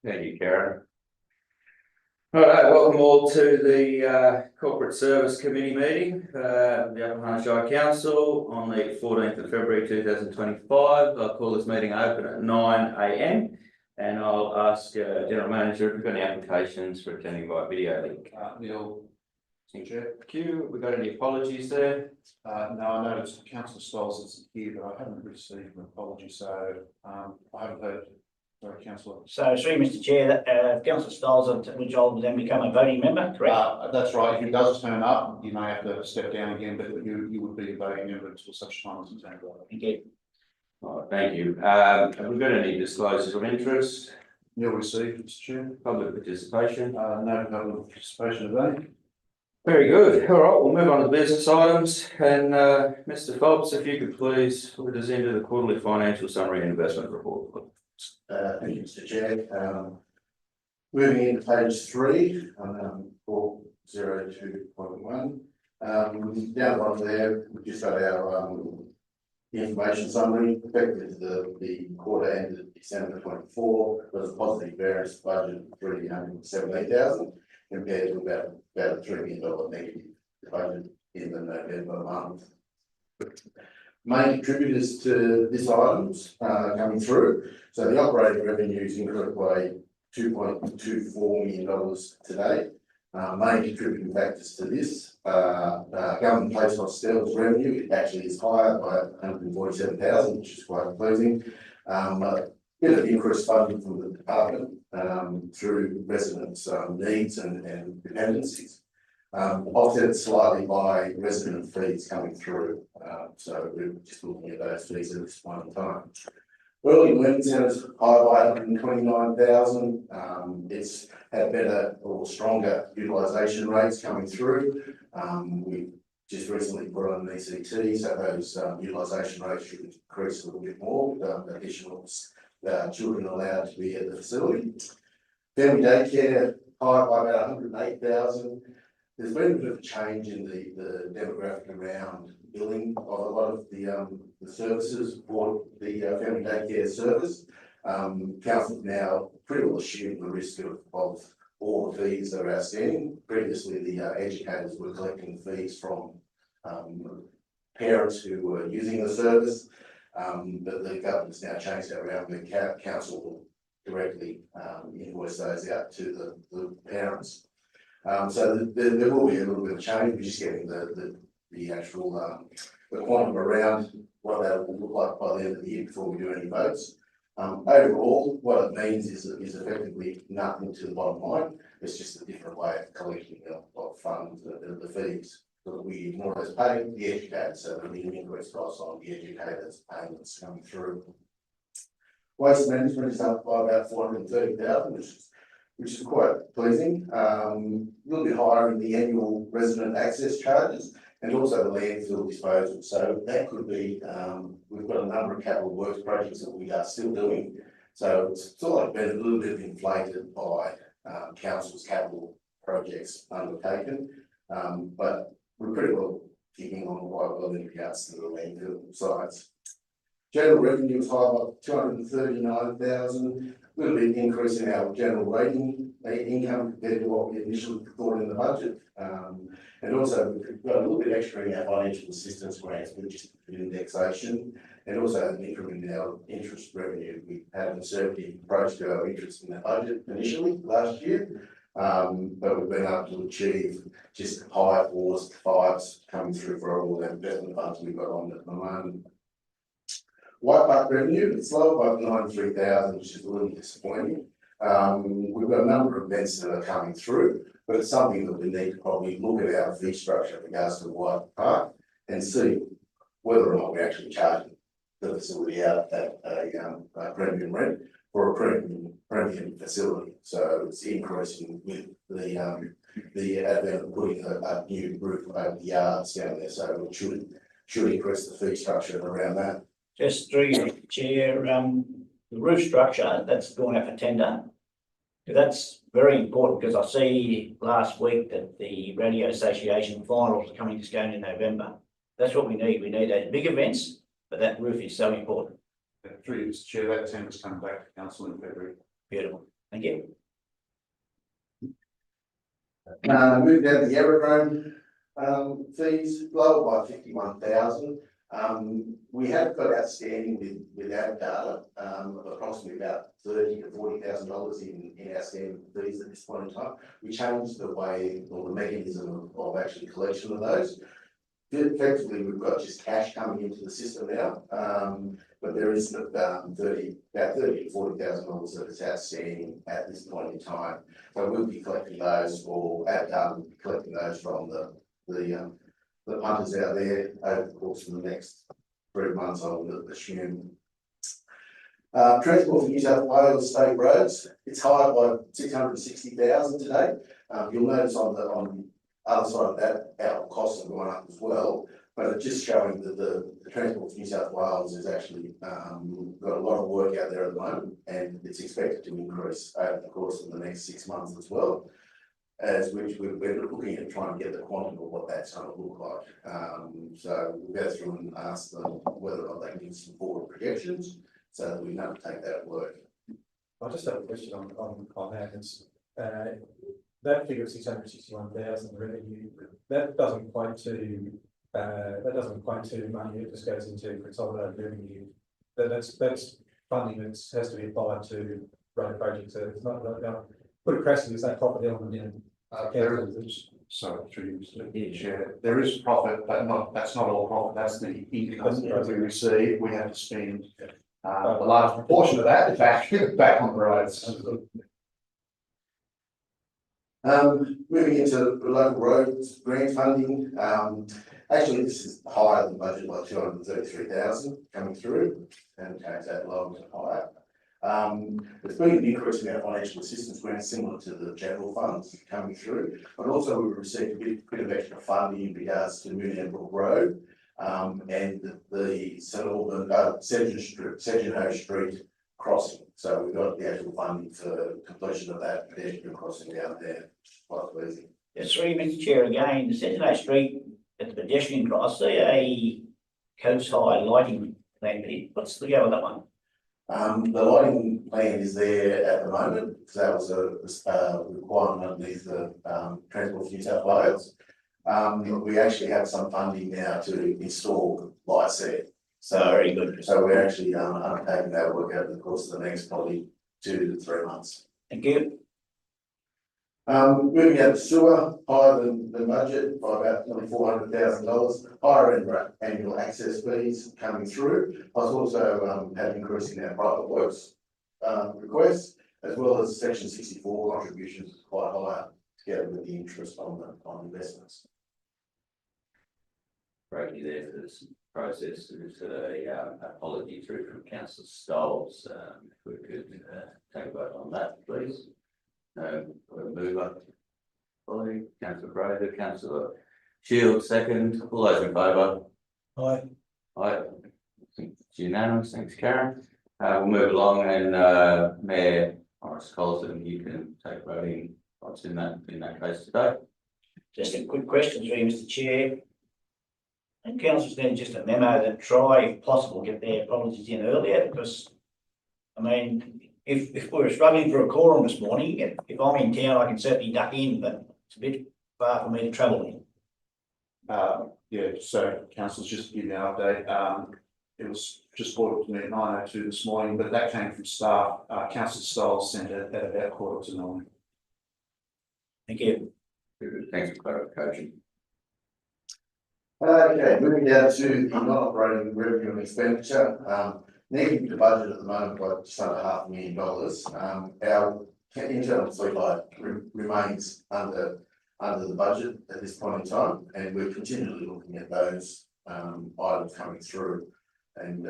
Thank you, Karen. All right, welcome all to the Corporate Service Committee meeting of the Upper Hunter Shire Council on the 14th of February 2025. I'll call this meeting open at 9 a.m. and I'll ask General Manager if we've got any applications for attending by video link. Neil, Chair. Thank you. We've got any apologies there? No, I noticed Councillor Stoles is here, but I haven't received an apology, so I haven't heard. Sorry, Councillor. So, through Mr. Chair, Councillor Stoles, which will then become a voting member, correct? That's right. If he does turn up, you may have to step down again, but you would be a voting member until such time as it's turned up. Thank you. All right, thank you. Have we got any disclosures of interest? Neil received, Mr. Chair. Public participation? No public participation today. Very good. All right, we'll move on to business items. And Mr. Phelps, if you could please lead us into the quarterly financial summary and investment report. Thank you, Mr. Chair. Moving into page 3, 402.1. Down bottom there, we've just got our information summary. Effectively, the quarter ended December 24 was a positive variance budget of 317,000 compared to about a $3 million negative budget in the November month. Main contributors to this items coming through. So the operating revenues increased by $2.24 million today. Main contributing factors to this government placed hostels revenue. It actually is higher by 147,000, which is quite pleasing. A bit of increased funding from the department through residents' needs and dependencies. Offset slightly by resident fees coming through. So we're just looking at those fees at this point in time. Early learning centres higher by 129,000. It's had better or stronger utilisation rates coming through. We just recently put on an ECT, so those utilisation rates should increase a little bit more with additional children allowed to be at the facility. Family daycare higher by about 108,000. There's been a bit of a change in the demographic around billing of a lot of the services for the family daycare service. Council now pretty well assumed the risk of all the fees that are outstanding. Previously, the educators were collecting fees from parents who were using the service, but the government's now changed that around. The council will directly invoice those out to the parents. So there will be a little bit of change. We're just getting the actual the quantum around what that will look like by the end of the year before we do any votes. Overall, what it means is effectively nothing to the bottom line. It's just a different way of collecting of funds, the fees that we more or less pay the educators, so there'll be an increased cost on the educators' payments coming through. Waste management is up by about 430,000, which is quite pleasing. A little bit higher in the annual resident access charges and also the landfill disposal. So that could be, we've got a number of capital works projects that we are still doing. So it's sort of been a little bit inflated by council's capital projects undertaken. But we're pretty well kicking on quite well in regards to the landfill sites. General revenue is high by 239,000. A little bit increase in our general rating income compared to what we initially thought in the budget. And also we've got a little bit extra in our financial assistance grants, which is indexation, and also an increment in our interest revenue. We had a conservative approach to our interest in the budget initially last year, but we've been able to achieve just high 4s to 5s coming through for all the investment funds we've got on at the moment. White Park revenue, it's lower by 93,000, which is a little disappointing. We've got a number of events that are coming through, but it's something that we need to probably look at our fee structure in regards to White Park and see whether or not we're actually charging the facility out at a premium rent for a premium facility. So it's increasing with the advent of putting a new roof over the yards down there. So it should increase the fee structure around that. Just through your chair, the roof structure that's going out for tender. That's very important because I see last week that the Radio Association finals are coming to going in November. That's what we need. We need those big events, but that roof is so important. Through Mr. Chair, that tender's coming back to council in February. Beautiful. Thank you. Moving down to the aerodrome, fees lower by 51,000. We have got outstanding with our data, of approximately about $30,000 to $40,000 in outstanding fees at this point in time. We changed the way or the mechanism of actually collection of those. Effectively, we've got just cash coming into the system now, but there is about $30,000 to $40,000 that is outstanding at this point in time. So we'll be collecting those, or collecting those from the punters out there over the course of the next 3 months, I would assume. Transport for New South Wales state roads, it's higher by 660,000 today. You'll notice on the other side of that, our costs have gone up as well, but it's just showing that the Transport for New South Wales is actually got a lot of work out there at the moment, and it's expected to increase over the course of the next 6 months as well. As which we're looking at trying to get the quantum of what that's going to look like. So we'll go through and ask them whether or not they can give some forward projections so that we can undertake that work. I just have a question on that. It's, that figure of 661,000 revenue, that doesn't equate to money that just goes into consolidated revenue. That's funding that has to be applied to road projects. So it's not like put it crassly, is that profit element in? Sorry, through you, Chair. There is profit, but that's not all profit. That's the income that we receive. We have to spend a large proportion of that back on the roads. Moving into local roads grant funding, actually this is higher than budget by 233,000 coming through, and change that lower to higher. There's been an increase in our financial assistance grants similar to the general funds coming through, but also we've received a bit of extra funding in regards to Moonee Brook Road and the St Albans Sedgenhoe Street crossing. So we've got the actual funding for completion of that pedestrian crossing down there. Quite pleasing. Just 3 minutes, Chair, again, the Sedgenhoe Street at the pedestrian cross, I see a coast high lighting plan. What's the go with that one? The lighting plan is there at the moment, because that was a requirement underneath the Transport for New South Wales. We actually have some funding now to install lights there. So Very good. So we're actually undertaking that work over the course of the next probably 2 to 3 months. Thank you. Moving out to sewer, higher than the budget by about nearly $400,000, higher annual access fees coming through, plus also have increase in our private works requests, as well as section 64 contributions quite higher together with the interest on investments. Break you there for this process. There's a apology through from Councillor Stoles. If we could take a vote on that, please. We'll move up. Councillor Brader, Councillor Shields, second. All those in favour? Aye. Aye. It's unanimous. Thanks, Karen. We'll move along, and Mayor Morris Colson, you can take voting what's in that case today. Just a quick question for you, Mr. Chair. And council's then just a memo that try, if possible, get their apologies in earlier, because, I mean, if we were struggling for a quorum this morning, if I'm in town, I can certainly duck in, but it's a bit far for me to travel in. Yeah, so councillors, just to give you an update, it was just brought up to me at 9:02 this morning, but that came from staff. Councillor Stoll sent it at about 8:45. Thank you. Thanks for clarification. Okay, moving down to the non-operating revenue and expenditure. Negative to budget at the moment by just under $500,000. Our internal fleet light remains under the budget at this point in time, and we're continually looking at those items coming through and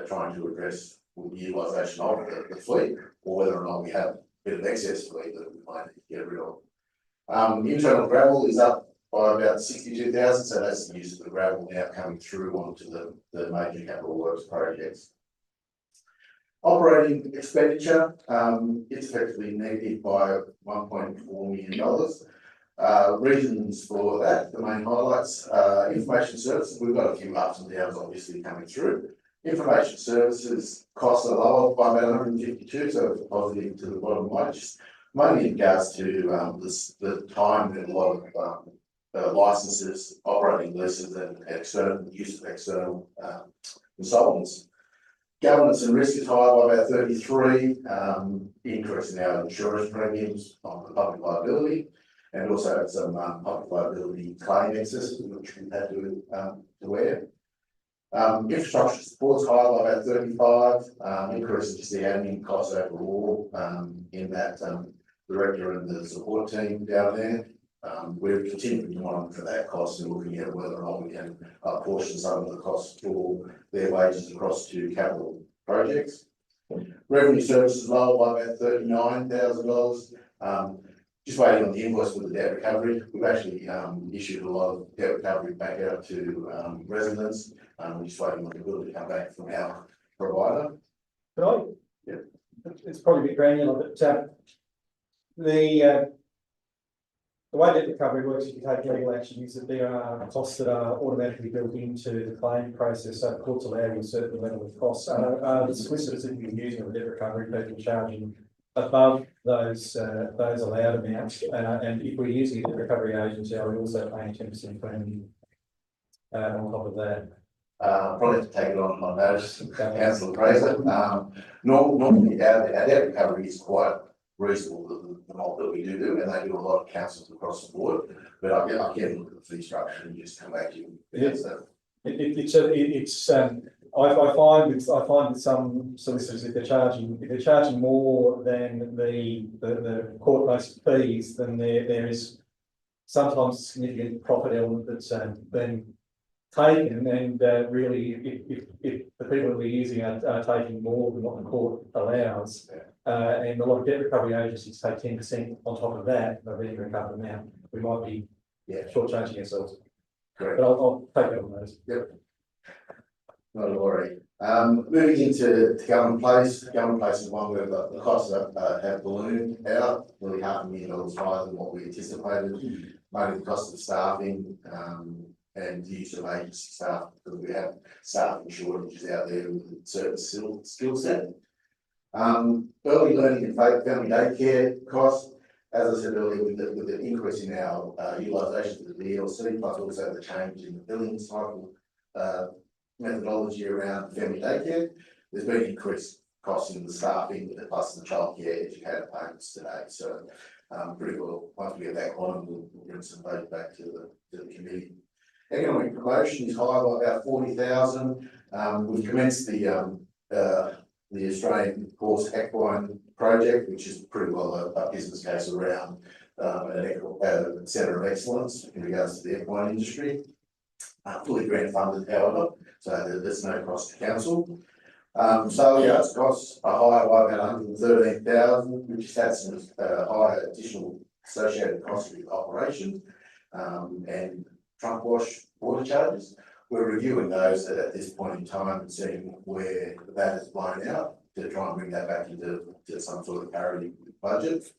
trying to address the utilisation of the fleet, or whether or not we have a bit of excess fleet that we might need to get rid of. Internal gravel is up by about 62,000, so that's the use of the gravel now coming through onto the major capital works projects. Operating expenditure, it's effectively negative by $1.4 million. Reasons for that, the main highlights, information services, we've got a few ups and downs obviously coming through. Information services costs are lower by about 152, so it's positive to the bottom line, just mainly in regards to the time that a lot of licenses, operating leases and external use of external consultants. Governance and risk is higher by about 33, increase in our insurance premiums on the public liability, and also some public liability claim excesses which we had to wear. Infrastructure support's higher by about 35, increase in just the admin costs overall, in that director and the support team down there. We're continuing to monitor that cost and looking at whether or not we can apportion some of the costs for their wages across to capital projects. Revenue services lower by about $39,000. Just waiting on the invoice for the debt recovery. We've actually issued a lot of debt recovery back out to residents. We're just waiting on the bill to come back from our provider. Right? Yeah. It's probably a bit granular, but the way that recovery works, if you take legal action, is that there are costs that are automatically built into the claim process, so courts allow you a certain level of costs. The solicitors that you're using the debt recovery people charging above those allowed amounts, and if we're using a debt recovery agency, are we also paying 10% premium on top of that? Probably have to take it on notice, Councillor Fraser. Normally our debt recovery is quite reasonable, the amount that we do, and they do a lot of councils across the board. But I can look at the fee structure and just come back to you. Yes. I find with some solicitors, if they're charging more than the court-based fees, then there is sometimes a significant profit element that's been taken, and really, if the people that we're using are taking more than what the court allows, and a lot of debt recovery agencies take 10% on top of that, of any recovered amount, we might be shortchanging ourselves. Correct. But I'll take that on those. Yep. Not a worry. Moving into Government Place. Government Place is one where the costs have ballooned out, nearly $500,000 higher than what we anticipated. Mainly the cost of staffing and the use of agency staff, because we have staffing shortages out there with certain skill set. Early learning and family daycare costs, as I said earlier, with the increase in our utilisation of the DLC, plus also the change in the billing cycle methodology around family daycare, there's been increased costs in the staffing plus the childcare educator payments today. So pretty well, once we get that on, we'll bring some budget back to the committee. Economic promotion is higher by about 40,000. We've commenced the Australian Horse Equine project, which is pretty well a business case around a centre of excellence in regards to the equine industry. Fully grant funded, however, so there's no cost to council. Sale yards costs are higher by about 113,000, which has had some higher additional associated costs with operation and trunk wash water charges. We're reviewing those at this point in time and seeing where that is blown out to try and bring that back into some sort of parity with budget.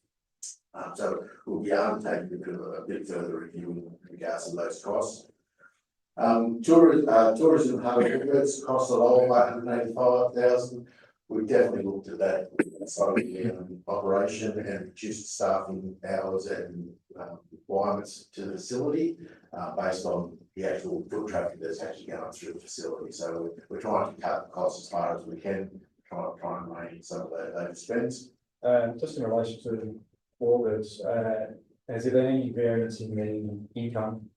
So we'll be undertaking a bit further review in regards to those costs. Tourism hub efforts cost a lower by 185,000. We've definitely looked at that side of the operation and reduced staffing hours and requirements to the facility based on the actual foot traffic that's actually going through the facility. So we're trying to cut the costs as far as we can, try and rein some of those expenses. Just in relation to Warbirds, has there been any variance in the income?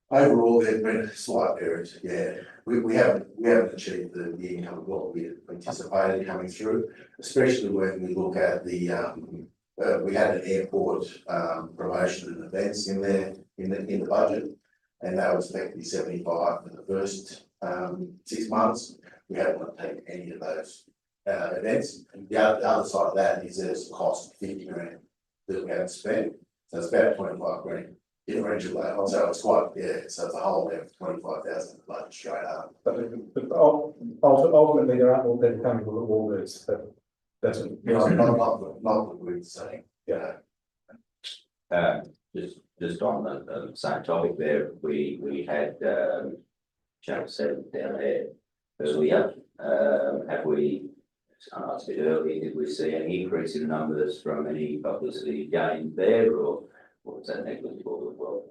Overall, there's been a slight variance, yeah. We haven't achieved the income of what we anticipated coming through, especially when we look at the we had an airport promotion and events in there in the budget, and that was effectively 75 for the first 6 months. We haven't taken any of those events. The other side of that is there's a cost of 50 grand that we haven't spent, so it's about 25 grand. Differential that, so it's quite, so it's a whole of 25,000 budget straight up. But ultimately, there are more people coming to the Warbirds. That's what. Not what we're saying. Yeah. Just on the same topic there, we had Channel 7 down there earlier. Have we, I know it's a bit early, did we see any increase in numbers from any publicity gained there, or was that negligible as well?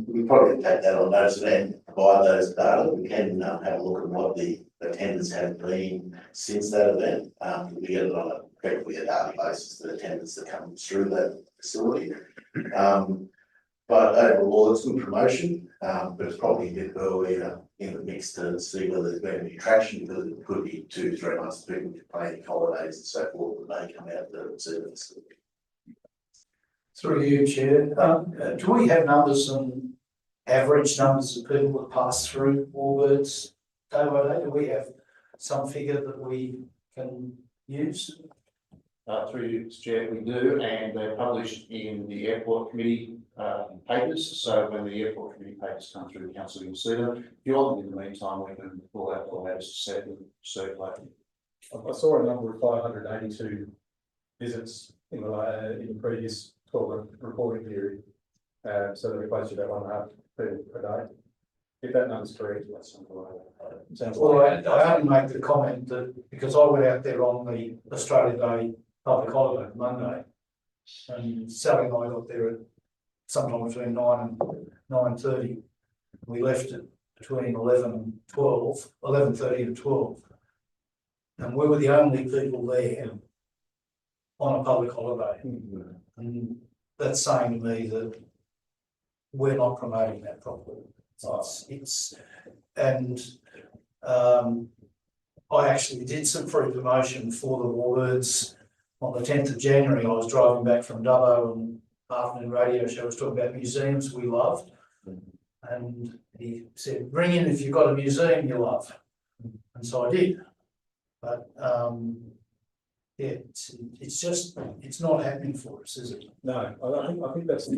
We probably take that on notice and then provide those data. We can have a look at what the attendance has been since that event. We get it on effectively a daily basis, the attendance that comes through that facility. But overall, it's good promotion, but it's probably a bit earlier in the mix to see whether there's been any traction, because it could be 2-3 months, people planning holidays and so forth, that may come out to see the facility. Through you, Chair, do we have numbers on average numbers of people that pass through Warbirds day by day? Do we have some figure that we can use? Through you, Mr. Chair, we do, and they're published in the airport committee papers. So when the airport committee papers come through the council, you'll see them. If you want, in the meantime, we can pull out all that to set and circulate. I saw a number of 582 visits in the previous 12 reporting period. So that we close to about 1.5 people per day. If that number's correct, that's something like that. Sounds Well, like I only make the comment that because I went out there on the Australia Day public holiday Monday, and Sally and I got there at sometime between 9 and 9:30. We left at between 11 and 12, 11:30 and 12, and we were the only people there on a public holiday. And that's saying to me that we're not promoting that properly. I actually did some free promotion for the Warbirds on the 10th of January. I was driving back from Dubbo, and afternoon radio show was talking about museums we loved, and he said, "Bring in if you've got a museum you love," and so I did. But yeah, it's not happening for us, is it? no, I think that's the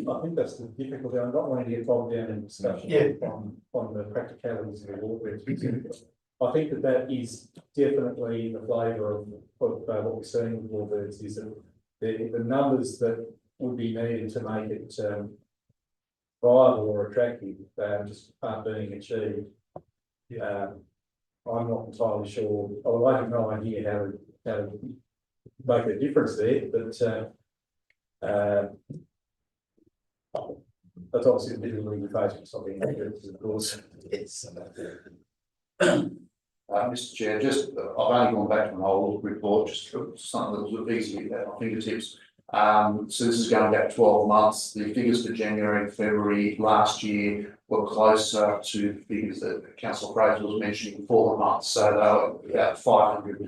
difficulty. I'm not wanting to get bogged down in discussion on the practicalities of the Warbirds specifically. I think that is definitely the flavour of what we're seeing with Warbirds, is that the numbers that would be needed to make it viable or attractive just aren't being achieved. I'm not entirely sure. Although I have no idea how to make a difference there, but that's obviously a difficulty we face with something like this, of course. Mr. Chair, just I've only gone back to an old report, just something that was easy at my fingertips. So this is going back 12 months. The figures for January and February last year were closer to the figures that Councillor Fraser was mentioning for the month. So they were about 500 to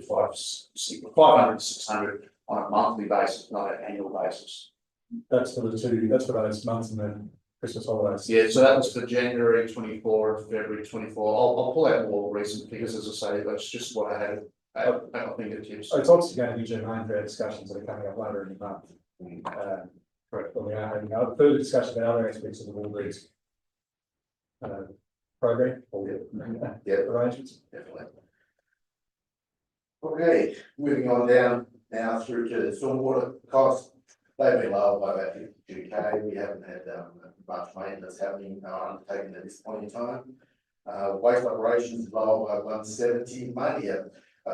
600 on a monthly basis, not an annual basis. That's for those months and then Christmas holidays. Yeah, so that was for January 24 and February 24. I'll pull out more recent figures, as I say, that's just what I had at my fingertips. It's obviously going to be germane for our discussions that are coming up later in the month. Correct. When we are having further discussion about other aspects of the Warbirds program or arrangements. Definitely. Okay, moving on down now through to the stormwater costs. They've been lower by about 52K. We haven't had much maintenance happening undertaken at this point in time. Waste operations is lower by 170, mainly a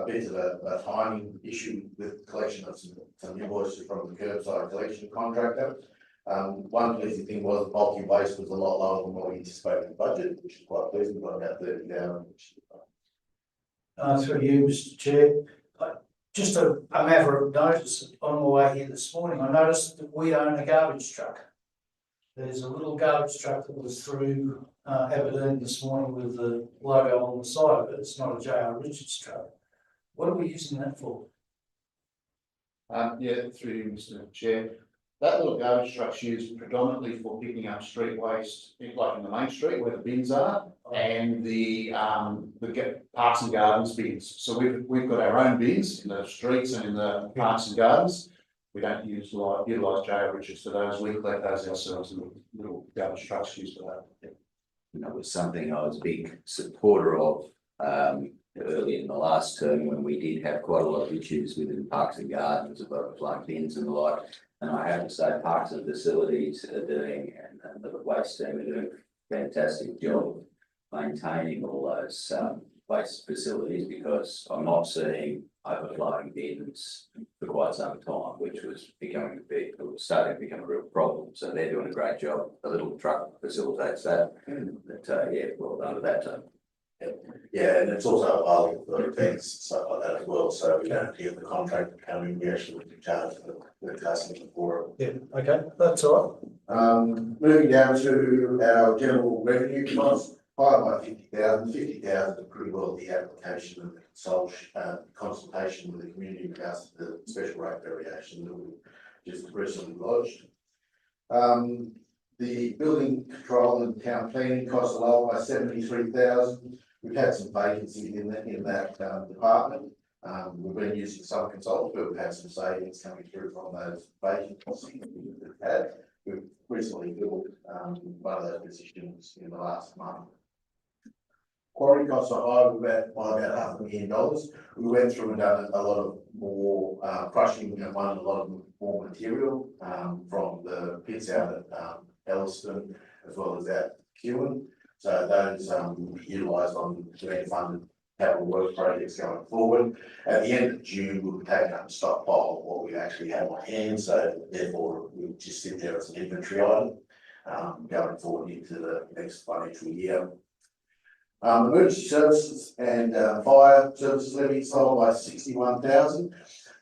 bit of a timing issue with collection of some invoices from the curbside collection contractor. One pleasing thing was bulky waste was a lot lower than what we anticipated in the budget, which is quite pleasing. We've got about 30 down. Through you, Mr. Chair. Just a matter of notice, on my way here this morning, I noticed that we own a garbage truck. There's a little garbage truck that was through Aberdeen this morning with the logo on the side of it. It's not a J.R. Richards truck. What are we using that for? Yeah, through you, Mr. Chair. That little garbage truck's used predominantly for picking up street waste, like in the main street where the bins are, and the parks and gardens bins. So we've got our own bins in the streets and in the parks and gardens. We don't utilise J.R. Richards for those. We collect those ourselves, and little garbage trucks used for that. You know, it was something I was a big supporter of early in the last term, when we did have quite a lot of issues within parks and gardens about plug bins and the like. And I have to say, parks and facilities are doing, and the waste team are doing a fantastic job maintaining all those waste facilities, because I'm not seeing overflowing bins for quite some time, which was becoming starting to become a real problem. So they're doing a great job. The little truck facilitates that. But yeah, well done with that too. Yeah, and it's also available for events, stuff like that as well, so we don't get the contract coming, we actually charge the customer for it. Yeah, okay, that's all Moving down to our general revenue costs, higher by 50,000. 50,000 is pretty well the application of the consultation with the community in regards to the special rate variation that we just recently lodged. The building control and town planning costs are lower by 73,000. We've had some vacancy in that department. We've been using some consultants, but we've had some savings coming through from those vacancies we've had. We've recently filled one of those positions in the last month. Quarry costs are higher by about $500,000. We went through and done a lot of more crushing and won a lot of more material from the pits out at Elliston as well as at Kewen. So those will be utilised on grant funded capital work projects going forward. At the end of June, we'll be taking up a stockpile of what we actually have on hand, so therefore we'll just sit there as an inventory item going forward into the next financial year. Emergency services and fire services levy sold by 61,000.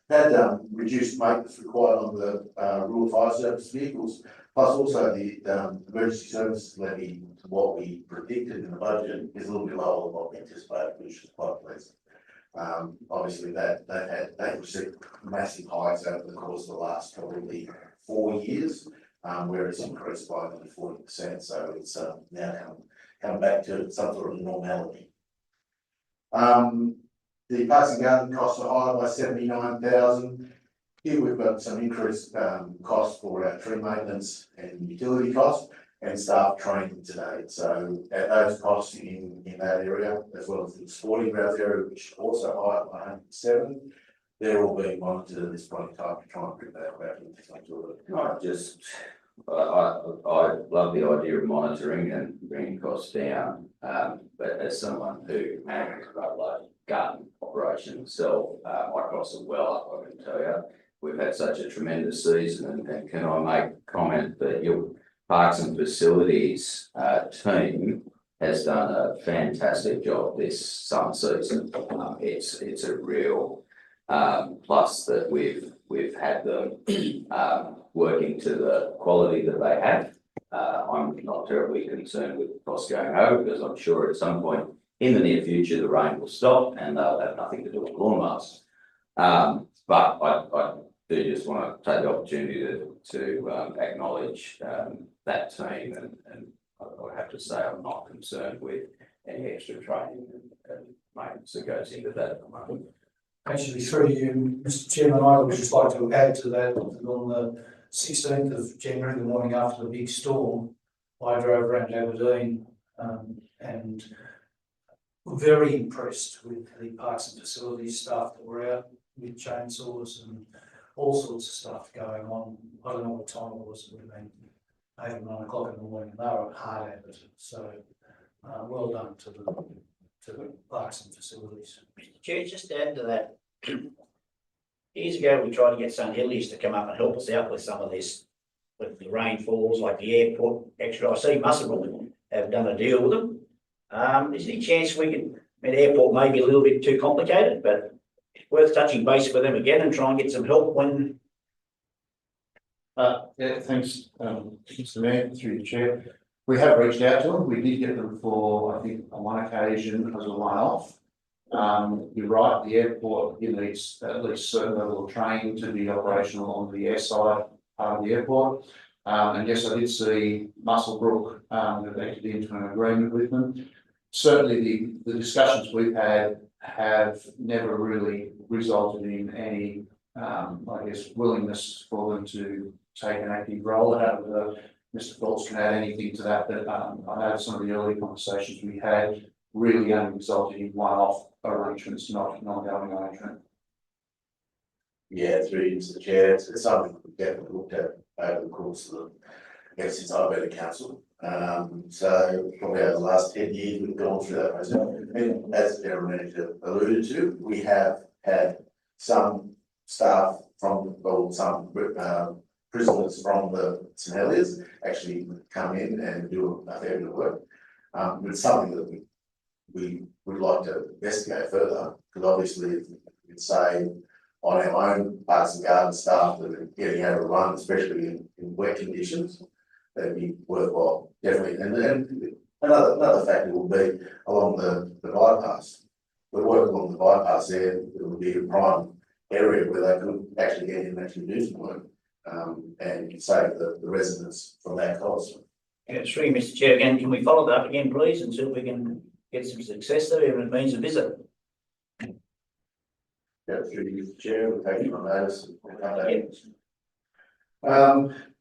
Had reduced maintenance required on the rural fire service vehicles, plus also the emergency services levy to what we predicted in the budget is a little bit lower than what we anticipated, which is quite pleasant. Obviously they've received massive hikes over the course of the last probably 4 years, where it's increased by nearly 40%. So it's now come back to some sort of normality. The passing garden costs are higher by 79,000. Here we've got some increased costs for our tree maintenance and utility costs and staff training today. So at those costs in that area, as well as the sporting grounds area, which is also higher by 107, they're all being monitored at this point in time to try and bring that back into it. I love the idea of monitoring and bringing costs down, but as someone who manages a large garden operation myself, my costs are well up, I can tell you. We've had such a tremendous season, and can I make a comment that your Parks and Facilities team has done a fantastic job this summer season. It's a real plus that we've had them working to the quality that they have. I'm not terribly concerned with costs going over, because I'm sure at some point in the near future the rain will stop and they'll have nothing to do with lawnmowers. But I do just want to take the opportunity to acknowledge that team, and I have to say I'm not concerned with any extra training and maintenance that goes into that at the moment. Actually, through you, Mr. Chairman, I would just like to add to that. On the 16th of January, the morning after the big storm, I drove around Aberdeen and very impressed with the Parks and Facilities staff that were out with chainsaws and all sorts of stuff going on. I don't know what time it was, it would have been 8 or 9 o'clock in the morning. They were hard at it. So well done to the Parks and Facilities. Mr. Chair, just to add to that, years ago we tried to get St Hilliers to come up and help us out with some of this, with the rainfalls, like the airport extra. I see Muswellbrook have done a deal with them. Is there any chance we can, I mean, the airport may be a little bit too complicated, but it's worth touching base with them again and try and get some help when. Yeah, thanks, Mr. Mayor, through the chair. We have reached out to them. We did get them for, I think, on one occasion as a one-off. You're right, the airport needs at least a certain level of training to be operational on the air side of the airport. And yes, I did see Muswellbrook have entered into an agreement with them. Certainly the discussions we've had have never really resulted in any, I guess, willingness for them to take an active role. Mr. Phelps can add anything to that, but I know some of the early conversations we had really only resulted in one-off arrangements, not an ongoing arrangement. Yeah, through you, Mr. Chair, it's something we've definitely looked at over the course of since I've been at council. So probably over the last 10 years, we've gone through that process. And as the general manager alluded to, we have had some staff from, well, some prisoners from the St Heliers actually come in and do a fair bit of work. It's something that we would like to investigate further, because obviously if we could say on our own parts and garden staff that are getting overrun, especially in wet conditions, that'd be worthwhile, definitely. And another factor will be along the bypass. The work along the bypass there, it would be a prime area where they could actually get in and actually do some work, and save the residents from that cost. Yeah, through you, Mr Chair, again, can we follow that up again, please, and see if we can get some success there, even if it means a visit? Yeah, through you, Mr Chair, we'll take it on notice.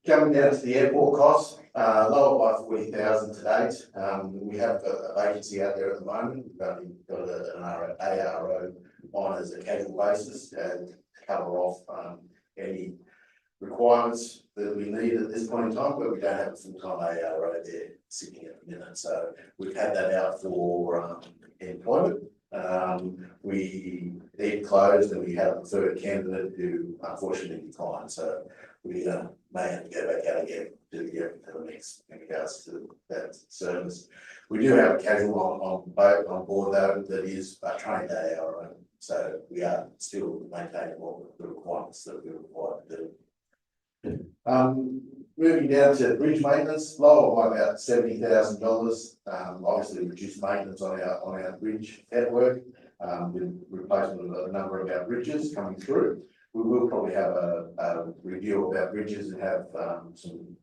Coming down to the airport costs, lower by 40,000 to date. We have a vacancy out there at the moment. We've only got an ARO on as a casual basis to cover off any requirements that we need at this point in time, but we don't have a full-time ARO there sitting at the minute. So we've had that out for employment. We did close and we had a third candidate who unfortunately declined. So we may have to go back out again to the next in regards to that service. We do have a casual on board though that is a trained ARO. So we are still maintaining all the requirements that we're required to do. Moving down to bridge maintenance, lower by about $70,000. Obviously reduced maintenance on our bridge network, with replacement of a number of our bridges coming through. We will probably have a review of our bridges and have some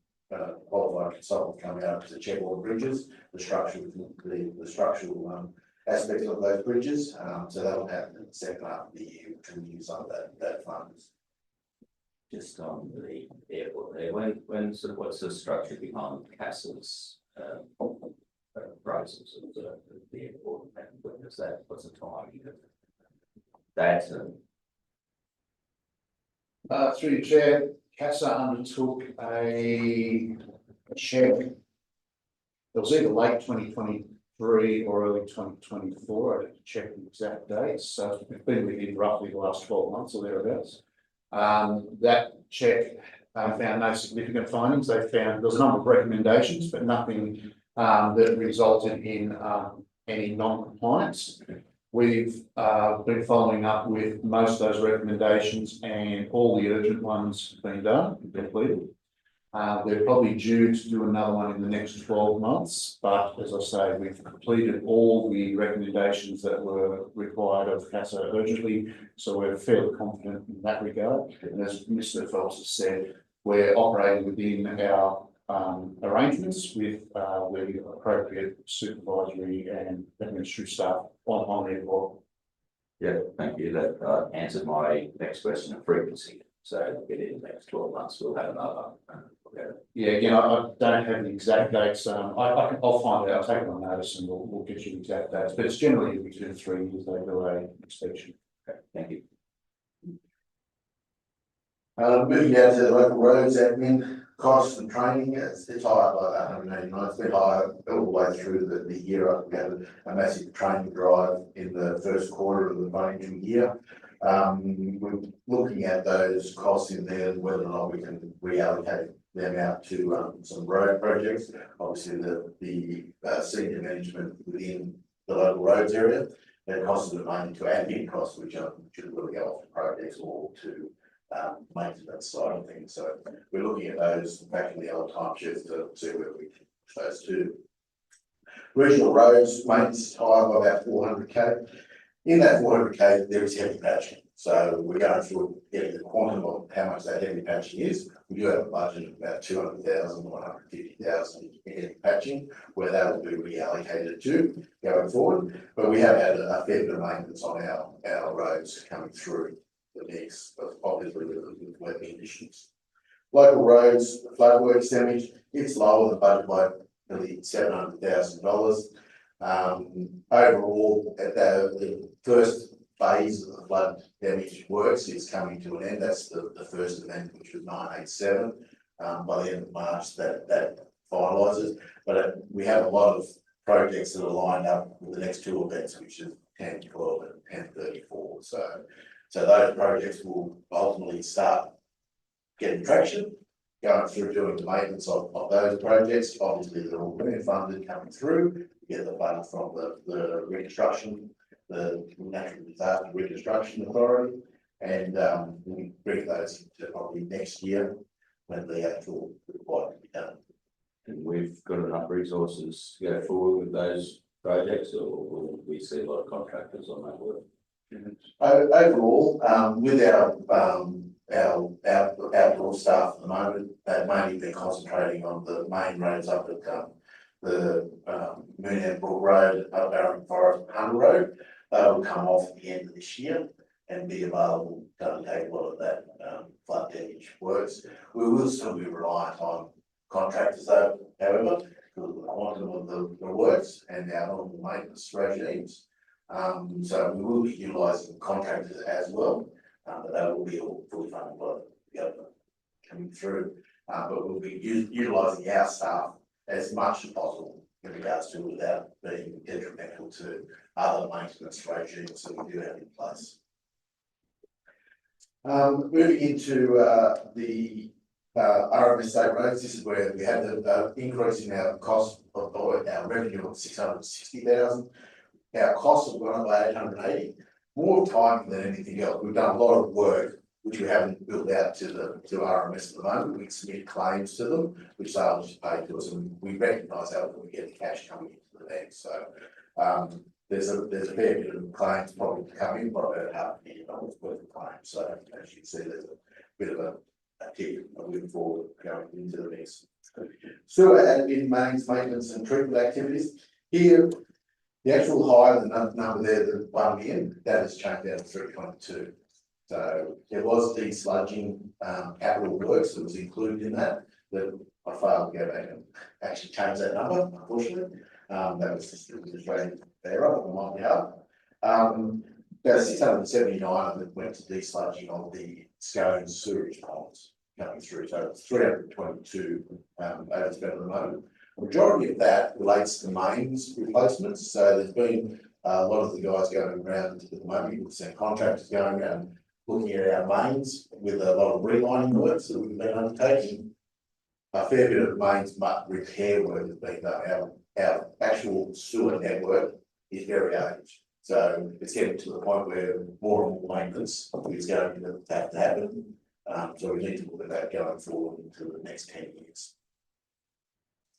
qualified consultants coming out to check all the bridges, the structural aspects of those bridges. So that'll happen in the second half of the year, which will use some of that funds. Just on the airport there, when sort of what's the structure behind CASA's process of the airport, and when is that, what's the timing of that? Through the chair, CASA undertook a check. It was either late 2023 or early 2024. I had to check the exact dates. So it's been within roughly the last 12 months or thereabouts. That check found no significant findings. They found there was a number of recommendations, but nothing that resulted in any non-compliance. We've been following up with most of those recommendations, and all the urgent ones have been done, completed. They're probably due to do another one in the next 12 months, but as I say, we've completed all the recommendations that were required of CASA urgently, so we're fairly confident in that regard. And as Mr. Phelps has said, we're operating within our arrangements with the appropriate supervisory and administrative staff on the airport. Yeah, thank you. That answered my next question of frequency. So in the next 12 months, we'll have another. Yeah, again, I don't have the exact dates. I'll find out. I'll take it on notice and we'll get you the exact dates. But it's generally every 2 to 3 years they do an inspection. Okay, thank you. Moving down to the local roads admin costs and training, it's higher by that 189. It's been higher all the way through the year. We had a massive training drive in the first quarter of the financial year. We're looking at those costs in there and whether or not we can reallocate them out to some road projects. Obviously, the senior management within the local roads area, that costs them money to admin costs, which should really go off to projects or to maintenance side of things. So we're looking at those back in the old time shifts to see where we can push those to. Regional roads maintenance higher by about 400k. In that 400k, there is heavy patching. So we're going through getting the quantum of how much that heavy patching is. We do have a budget of about 200,000 or 150,000 in heavy patching, where that will be reallocated to going forward. But we have had a fair bit of maintenance on our roads coming through the mix, obviously with wet conditions. Local roads, floodworks damage, it's lower than budget by nearly $700,000. Overall, at the first phase of the flood damage works is coming to an end. That's the first event, which was 987. By the end of March, that finalises. But we have a lot of projects that are lined up with the next two events, which is 10/12 and 10/34. So those projects will ultimately start getting traction, going through doing the maintenance of those projects. Obviously, they're all grant funded coming through. We get the funds from the reconstruction, the Natural Disaster Reconstruction Authority, and we bring those into probably next year when the actual required to be done. And we've got enough resources to go forward with those projects, or will we see a lot of contractors on that work? Overall, with our outdoor staff at the moment, they've mainly been concentrating on the main roads up at the Moonhead Brook Road, up Barron Forest, Hunter Road. They will come off at the end of this year and be available to take a lot of that flood damage works. We will still be reliant on contractors though, however, because of the quantum of the works and our normal maintenance regimes. So we will be utilising contractors as well, but they will be all fully funded by the government coming through. But we'll be utilising our staff as much as possible in regards to without being detrimental to other maintenance regimes that we do have in place. Moving into the RMS state roads, this is where we had the increase in our cost of our revenue of 660,000. Our costs have gone up by 880, more time than anything else. We've done a lot of work which we haven't built out to RMS at the moment. We submit claims to them, which they'll just pay to us, and we recognise that when we get the cash coming into the bank. So there's a fair bit of claims probably to come in, probably about $500,000 worth of claims. So as you can see, there's a bit of a tick moving forward going into the next. Sewer admin, mains, maintenance and treatment activities. Here, the actual higher number there, the 1 million, that has changed down to 322. So there was desludging capital works that was included in that I failed to go back and actually change that number, unfortunately. That was just an error on my behalf. About 679 of it went to desludging of the Scone sewage ponds coming through. So it's 322 overspent at the moment. The majority of that relates to mains replacements. So there's been a lot of the guys going around at the moment, we've seen contractors going around looking at our mains with a lot of relining works that we've been undertaking. A fair bit of mains repair work has been done. Our actual sewer network is very aged. So it's getting to the point where more and more maintenance is going to have to happen. So we need to look at that going forward into the next 10 years.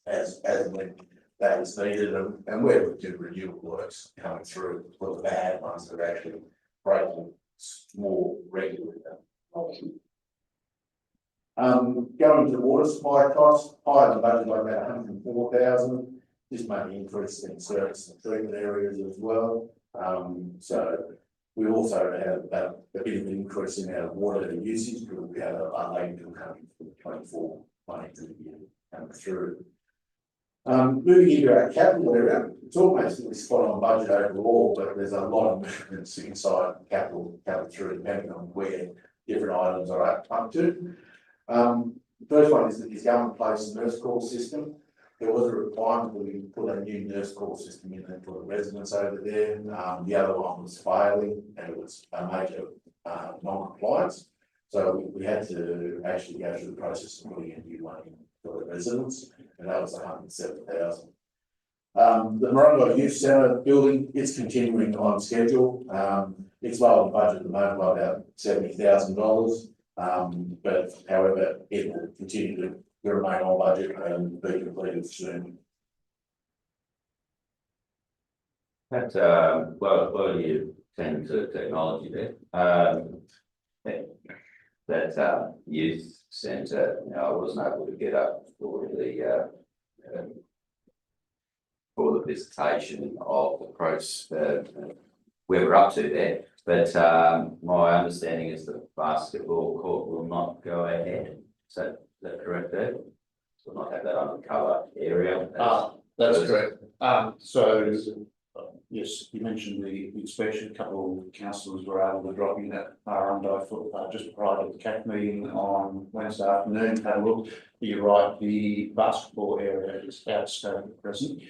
As when that is needed, and where we do renewal works coming through, well, the bad ones that are actually breaking more regularly. Going to the water supply costs, higher than budget by about 104,000. This may increase in service and treatment areas as well. So we also have about a bit of an increase in our water usage because we have a late bill coming from 24 financial year coming through. Moving into our capital area, it's almost spot on budget overall, but there's a lot of movements inside capital coming through depending on where different items are up to. The first one is going to place a nurse call system. There was a requirement that we put a new nurse call system in there for the residents over there. The other one was failing and it was a major non-compliance. So we had to actually go through the process of putting a new one in for the residents, and that was 107,000. The Morongo Youth Centre building is continuing on schedule. It's lower than budget at the moment by about $70,000. But however, it will continue to remain on budget and be completed soon. That well, you tend to technology there. That youth centre, I wasn't able to get up for the visitation of the process where we're up to there. But my understanding is the basketball court will not go ahead. Is that correct there? We'll not have that undercover area. That's correct. So Yes, you mentioned the inspection, a couple of councillors were able to drop in at Arundel just prior to the CAC meeting on Wednesday afternoon, had a look. You're right, the basketball area is out of scope at present.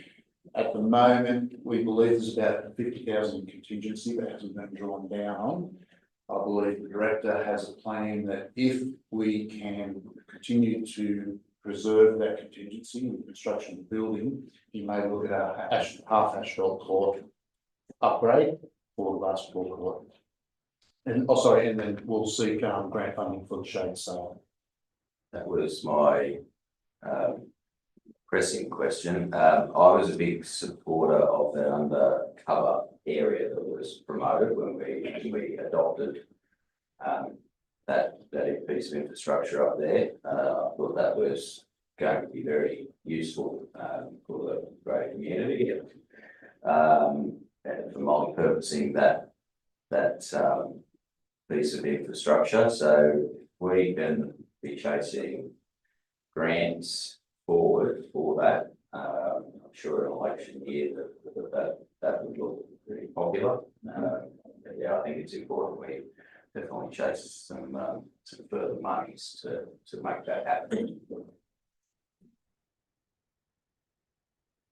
At the moment, we believe there's about 50,000 contingency that hasn't been drawn down on. I believe the director has a plan that if we can continue to preserve that contingency in the construction of the building, he may look at a half asphalt court upgrade for the basketball court. And and then we'll seek grant funding for the shade sale. That was my pressing question. I was a big supporter of that undercover area that was promoted when we adopted that piece of infrastructure up there. I thought that was going to be very useful for the greater community and for multi-purposing that piece of infrastructure. So we can be chasing grants forward for that. I'm sure an election year that would look pretty popular. Yeah, I think it's important we definitely chase some further monies to make that happen.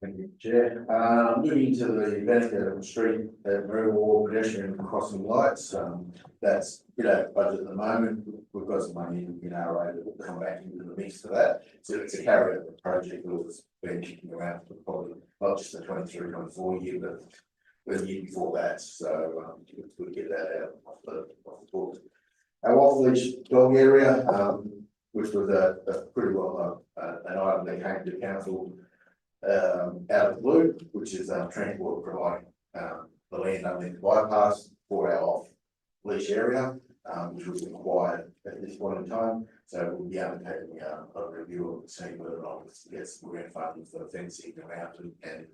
Thank you, Chair. Moving to the benefit of the street, Marina Wall pedestrian crossing lights, that's, budget at the moment. We've got some money in our that will come back into the mix for that. So it's a carryover project that's been kicking around for probably not just the 23-24 year, but the year before that. So we'll get that out off the books. Our off-leash dog area, which was a pretty well an item that came to council out of the blue, which is transport providing the land underneath the bypass for our off-leash area, which was required at this point in time. So we'll be undertaking a review of seeing whether or not we can get some grant funding for fencing around and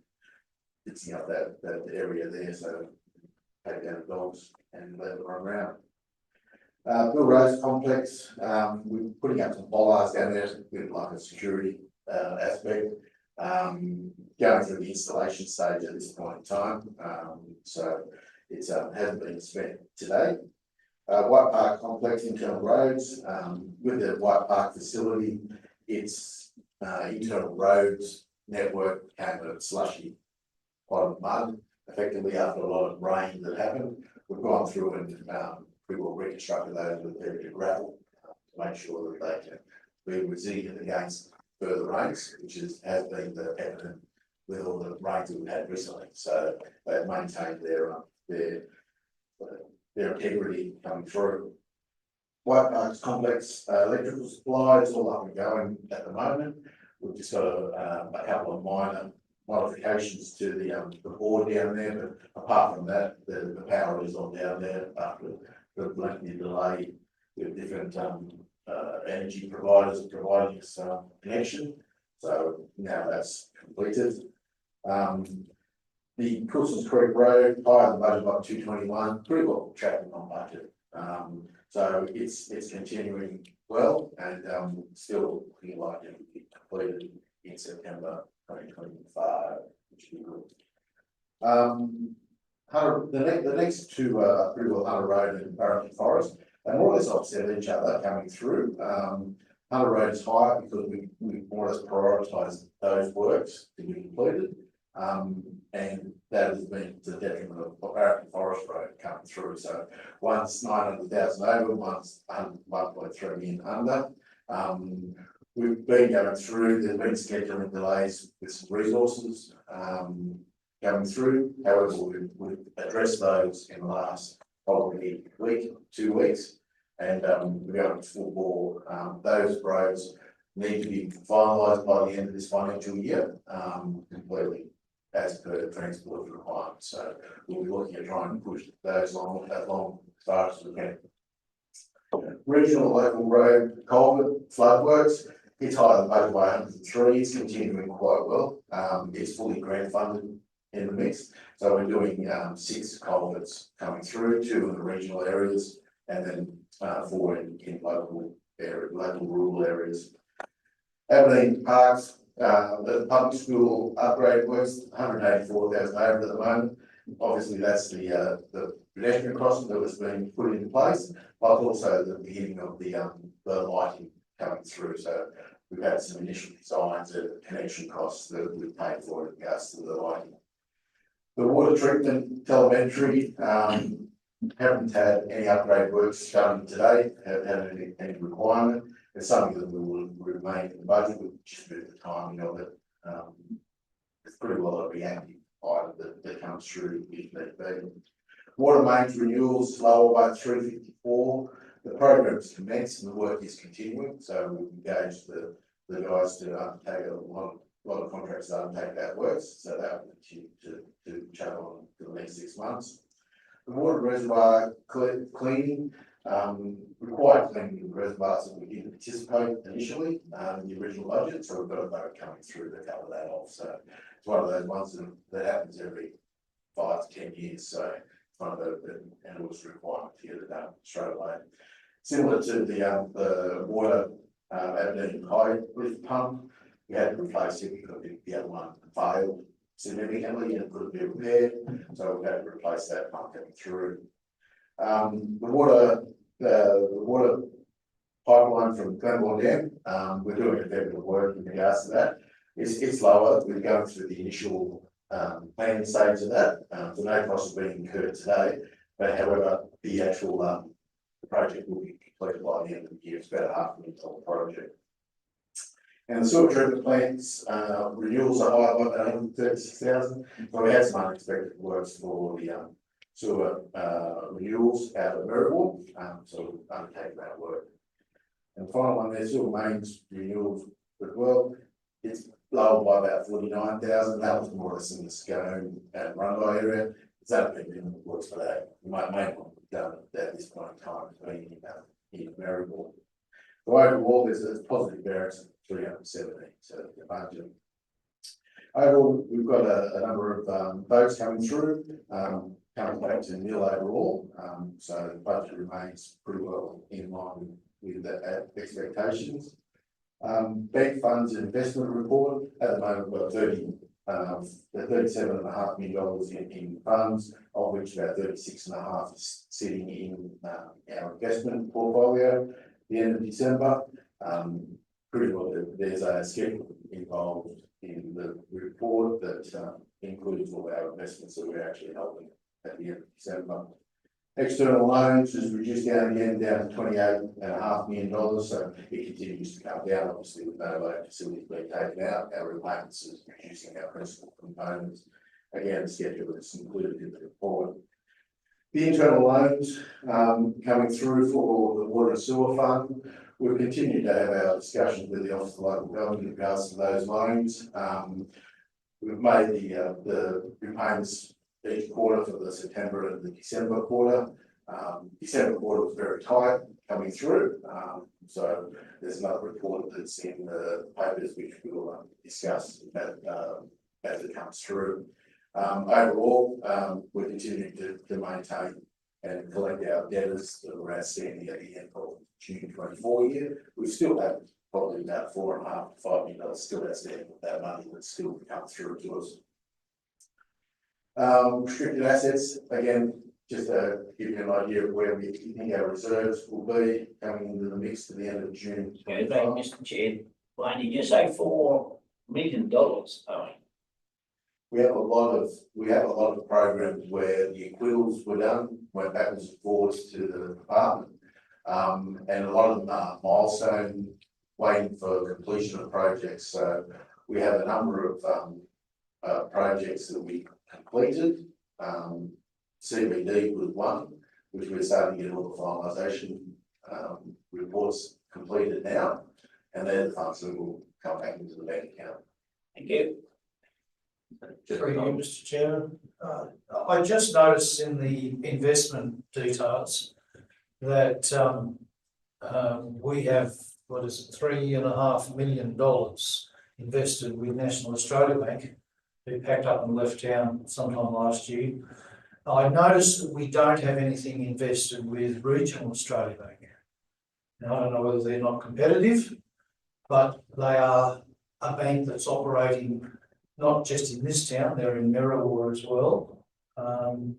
fixing up that area there, so take down the dogs and let them run around. Bill Rose complex, we're putting up some bollards down there with like a security aspect. Going through the installation stage at this point in time, so it's hasn't been spent today. White Park complex internal roads, with the White Park facility, its internal roads network became a slushy pot of mud, effectively after a lot of rain that happened. We've gone through and we will reconstruct those with a bit of gravel to make sure that they can be resilient against further rains, which has been the evident with all the rains that we've had recently. So they've maintained their integrity coming through. White Parks complex electrical supply is all up and going at the moment. We've just got a couple of minor modifications to the board down there, but apart from that, the power is all down there after the lengthy delay with different energy providers providing us connection. So now that's completed. The Coulsons Creek Road, higher than budget by 221, pretty well tracking on budget. So it's continuing well and still looking like it will be completed in September 2025, which will be good. The next two are pretty well Hunter Road and Barrington Forest. They more or less offset each other coming through. Hunter Road is higher because we more or less prioritised those works to be completed. And that has been to the detriment of Barrington Forest Road coming through. So one's 900,000 over, one's 1.3 million under. We've been going through, there's been scheduling delays with some resources going through. However, we've addressed those in the last probably week, 2 weeks, and we're going full bore. Those roads need to be finalised by the end of this financial year, completely as per transport requirements. So we'll be looking at trying to push those along as far as we can. Regional local road culvert flood works, it's higher than budget by 103. It's continuing quite well. It's fully grant funded in the mix. So we're doing 6 culverts coming through, 2 in the regional areas, and then 4 in local rural areas. Aberdeen Parks, the public school upgrade works, 184,000 over at the moment. Obviously, that's the pedestrian crossing that was being put in place, but also the beginning of the lighting coming through. So we've had some initial designs and connection costs that we've paid for in regards to the lighting. The water treatment telemetry, haven't had any upgrade works done today, haven't had any requirement. It's something that we will remain in the budget, with just a bit of the timing of it. It's pretty well a reactive item that comes through if need be. Water mains renewals lower by 354. The program's commenced and the work is continuing, so we've engaged the guys to undertake a lot of contracts to undertake that works, so that will continue to channel on for the next 6 months. The water reservoir cleaning, required cleaning of the reservoirs that we didn't anticipate initially in the original budget, so we've got a boat coming through to cover that off. So it's one of those ones that happens every 5 to 10 years, so it's one of the analyst requirements to get it done straight away. Similar to the water Aberdeen High lift pump, we had to replace it because the other one failed significantly and couldn't be repaired, so we had to replace that pump coming through. The water pipeline from Glenmore Dam, we're doing a fair bit of work in regards to that. It's lower. We're going through the initial planning stage of that. So no cost is being incurred today, but however, the actual project will be completed by the end of the year. It's about a $500,000 project. And the sewer treatment plants renewals are higher by about 136,000. So we had some unexpected works for the sewer renewals out of Merriwell, so we've undertaken that work. And the final one there, sewer mains renewals as well. It's lower by about 49,000. That was more or less in the Scone and Rundle area. It's only been doing works for that. We might want to be done at this point in time between in Merriwell. So overall, there's a positive variance of 317, so the budget. Overall, we've got a number of votes coming through, coming back to nil overall. So the budget remains pretty well in line with the expectations. Bank funds and investment report, at the moment we've got $37.5 million in funds, of which about 36.5 is sitting in our investment portfolio. The end of December, pretty well there's a schedule involved in the report that includes all our investments that we're actually holding at the end of December. External loans is reduced down again, down to $28.5 million, so it continues to come down. Obviously, with no loan facilities being taken out, our repayments is reducing our principal components. Again, the schedule is included in the report. The internal loans coming through for the water and sewer fund. We've continued to have our discussions with the Office of Local Government in regards to those loans. We've made the repayments each quarter for the September and the December quarter. December quarter was very tight coming through. So there's another report that's in the papers which we'll discuss as it comes through. Overall, we're continuing to maintain and collect our debtors that were outstanding at the end of June 24 year. We still have probably about $4.5 to $5 million still outstanding with that money that's still to come through to us. Restricted assets, again, just to give you an idea of where we think our reserves will be coming into the mix to the end of June. Okay, thank you, Mr. Chair. Wayne, did you say $4 million? Oh, We have a lot of programs where the acquittals were done, went backwards and forwards to the department. And a lot of them are milestone waiting for completion of projects. So we have a number of projects that we completed. CBD was one, which we're starting to get all the finalisation reports completed now, and then the funds that will come back into the bank account. thank you. Through you, Mr. Chairman. I just noticed in the investment details that we have, what is it, $3.5 million invested with National Australia Bank, who packed up and left town sometime last year. I noticed that we don't have anything invested with Regional Australia Bank. Now, I don't know whether they're not competitive, but they are a bank that's operating not just in this town, they're in Merriwell as well. Sure,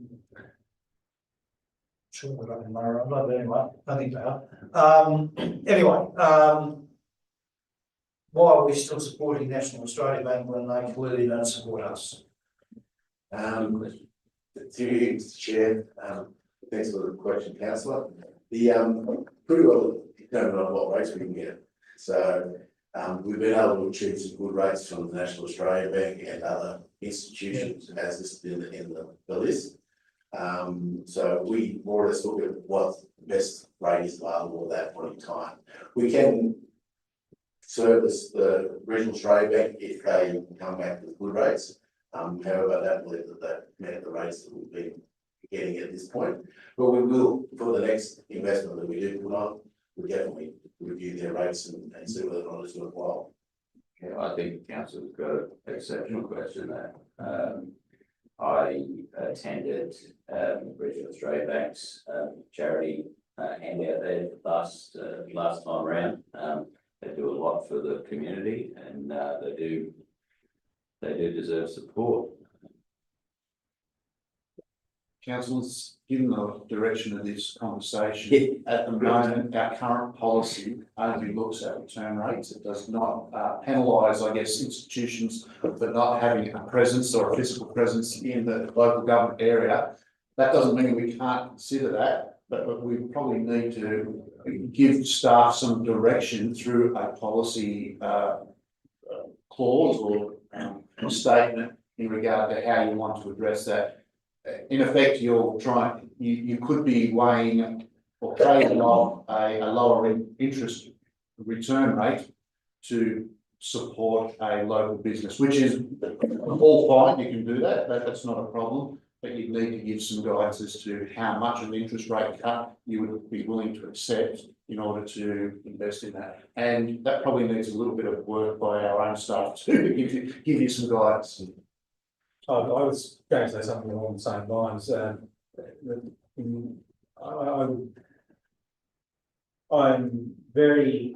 we're not in Murray, but anyway, I think they are. Anyway, why are we still supporting National Australia Bank when they clearly don't support us? To you, Mr. Chair, thanks for the question, councillor. The, pretty well determined on what rates we can get. So, we've been able to achieve some good rates from the National Australia Bank and other institutions as listed in the list. So we more or less look at what the best rate is available at that point in time. We can service the Regional Australia Bank if they come back with good rates. However, I don't believe that that met the rates that we've been getting at this point. But we will, for the next investment that we do put on, we'll definitely review their rates and see whether or not it's worthwhile. Yeah, I think council's got an exceptional question there. I attended Regional Australia Bank's charity handout there last time around. They do a lot for the community, and they do deserve support. Councillors, given the direction of this conversation, at the moment, our current policy only looks at return rates. It does not penalise, I guess, institutions for not having a presence or a physical presence in the local government area. That doesn't mean we can't consider that, but we probably need to give staff some direction through a policy clause or statement in regard to how you want to address that. In effect, you could be weighing or trading off a lower interest return rate to support a local business, which is all fine. You can do that. That's not a problem. But you need to give some guidance as to how much of an interest rate cut you would be willing to accept in order to invest in that. And that probably needs a little bit of work by our own staff to give you some guidance. I was going to say something along the same lines. I'm very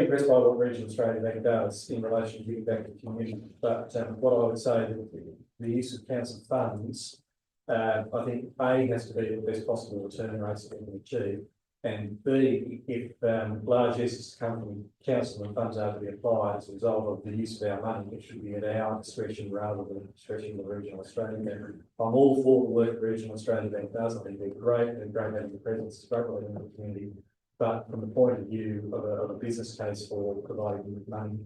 impressed by what Regional Australia Bank does in relation to giving back to the community. But what I would say that the use of council funds, I think A has to be the best possible return rates that we can achieve, and B, if large assets come from council and funds are to be applied as a result of the use of our money, it should be at our discretion rather than discretion of the Regional Australia Bank. I'm all for the work the Regional Australia Bank does. I think they're great and great having the presence, it's great in the community. But from the point of view of a business case for providing money,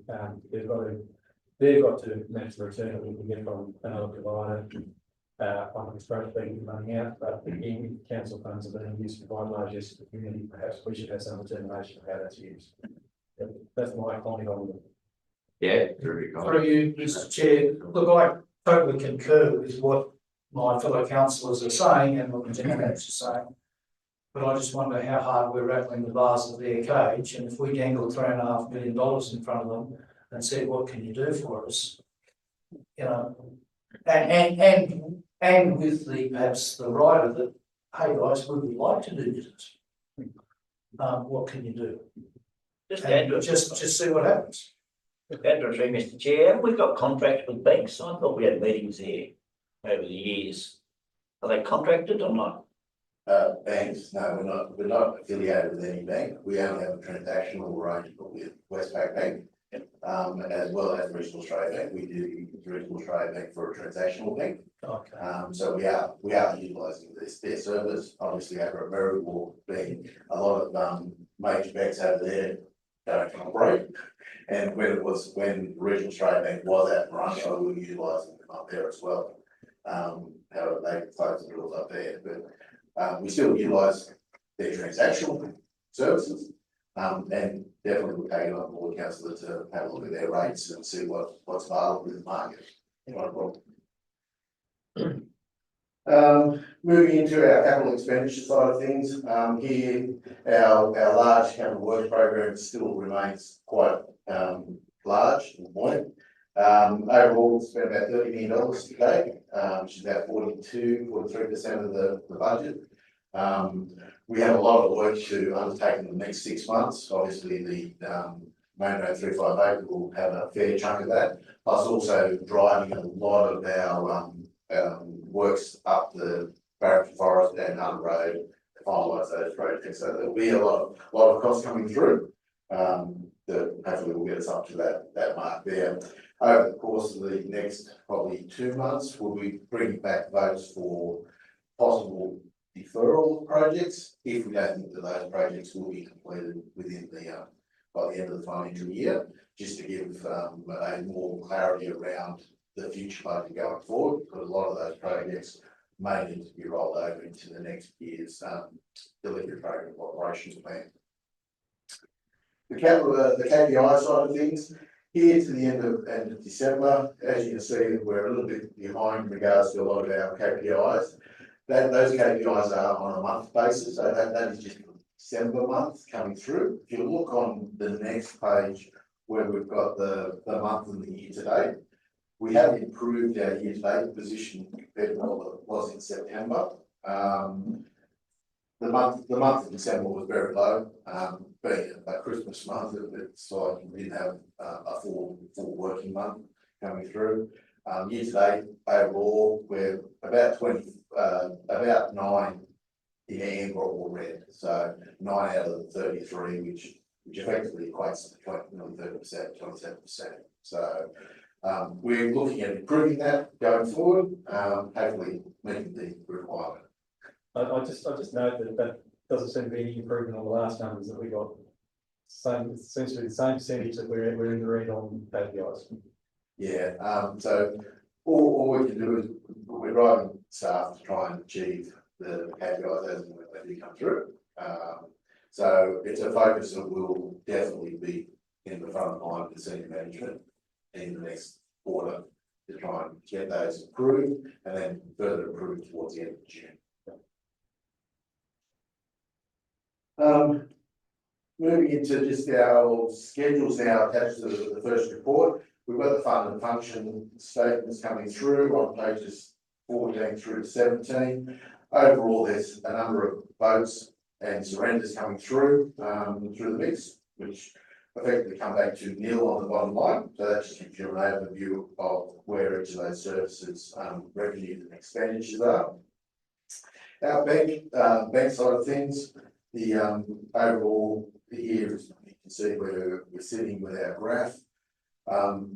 they've got to match the return that we can get from another provider. I'm exposed to taking money out, but again, council funds are being used to provide large assets to the community. Perhaps we should have some determination of how that's used. That's my comment on it. Yeah, very good. Through you, Mr. Chair, look, I totally concur with what my fellow councillors are saying and what the Democrats are saying. But I just wonder how hard we're rattling the bars of their cage, and if we dangle $3.5 million in front of them and said, "What can you do for us?" You know, and with the perhaps the rider that, "Hey guys, we would like to do business. What can you do?" Just see what happens. Mr. Chair, we've got contracts with banks. I thought we had meetings there over the years. Are they contracted or not? Banks, no, we're not affiliated with any bank. We only have a transactional arrangement with Westpac Bank, as well as Regional Australia Bank. We do Regional Australia Bank for a transactional bank. Okay. So we are utilising their service. Obviously, over at Merriwalk, being a lot of major banks over there don't operate. And when Regional Australia Bank was at Morocco, we were utilising them up there as well. However, they closed the doors up there, but we still utilise their transactional services, and definitely we'll take it on board, councillor, to have a look at their rates and see what's available in the market. Not a problem. Moving into our capital expenditure side of things, here our large capital works program still remains quite large and buoyant. Overall, we spent about $30 million today, which is about 43% of the budget. We have a lot of work to undertake in the next 6 months. Obviously, the Main Road 358 will have a fair chunk of that, plus also driving a lot of our works up the Barrington Forest and Hunt Road to finalise those projects. So there'll be a lot of costs coming through. That hopefully will get us up to that mark there. Over the course of the next probably 2 months, we'll be bringing back votes for possible deferral projects if we don't think that those projects will be completed within the by the end of the financial year, just to give a more clarity around the future budget going forward, because a lot of those projects may need to be rolled over into the next year's delivery program operations plan. The KPI side of things, here to the end of December, as you can see, we're a little bit behind in regards to a lot of our KPIs. Those KPIs are on a month basis, so that is just December month coming through. If you look on the next page where we've got the month and the year to date, we have improved our year to date position compared to what it was in September. The month of December was very low, being a Christmas month, it's like we didn't have a full working month coming through. Year to date, overall, we're about 9 in amber or red, so 9 out of the 33, which effectively equates to nearly 30%, 27%. So we're looking at improving that going forward, hopefully meeting the requirement. I just note that doesn't seem to be any improvement on the last numbers that we got. It seems to be the same percentage that we're in the red on KPIs. Yeah, so all we can do is we're driving staff to try and achieve the KPIs as and when they do come through. So it's a focus that will definitely be in the front of mind for senior management in the next quarter to try and get those improved and then further improve towards the end of June. Moving into just our schedules now attached to the first report, we've got the fund and function statements coming through on pages 14 through to 17. Overall, there's a number of votes and surrenders coming through the mix, which effectively come back to nil on the bottom line. So that just gives you an overview of where each of those services revenues and expenditures are. Our bank side of things, the overall here, as you can see where we're sitting with our graph,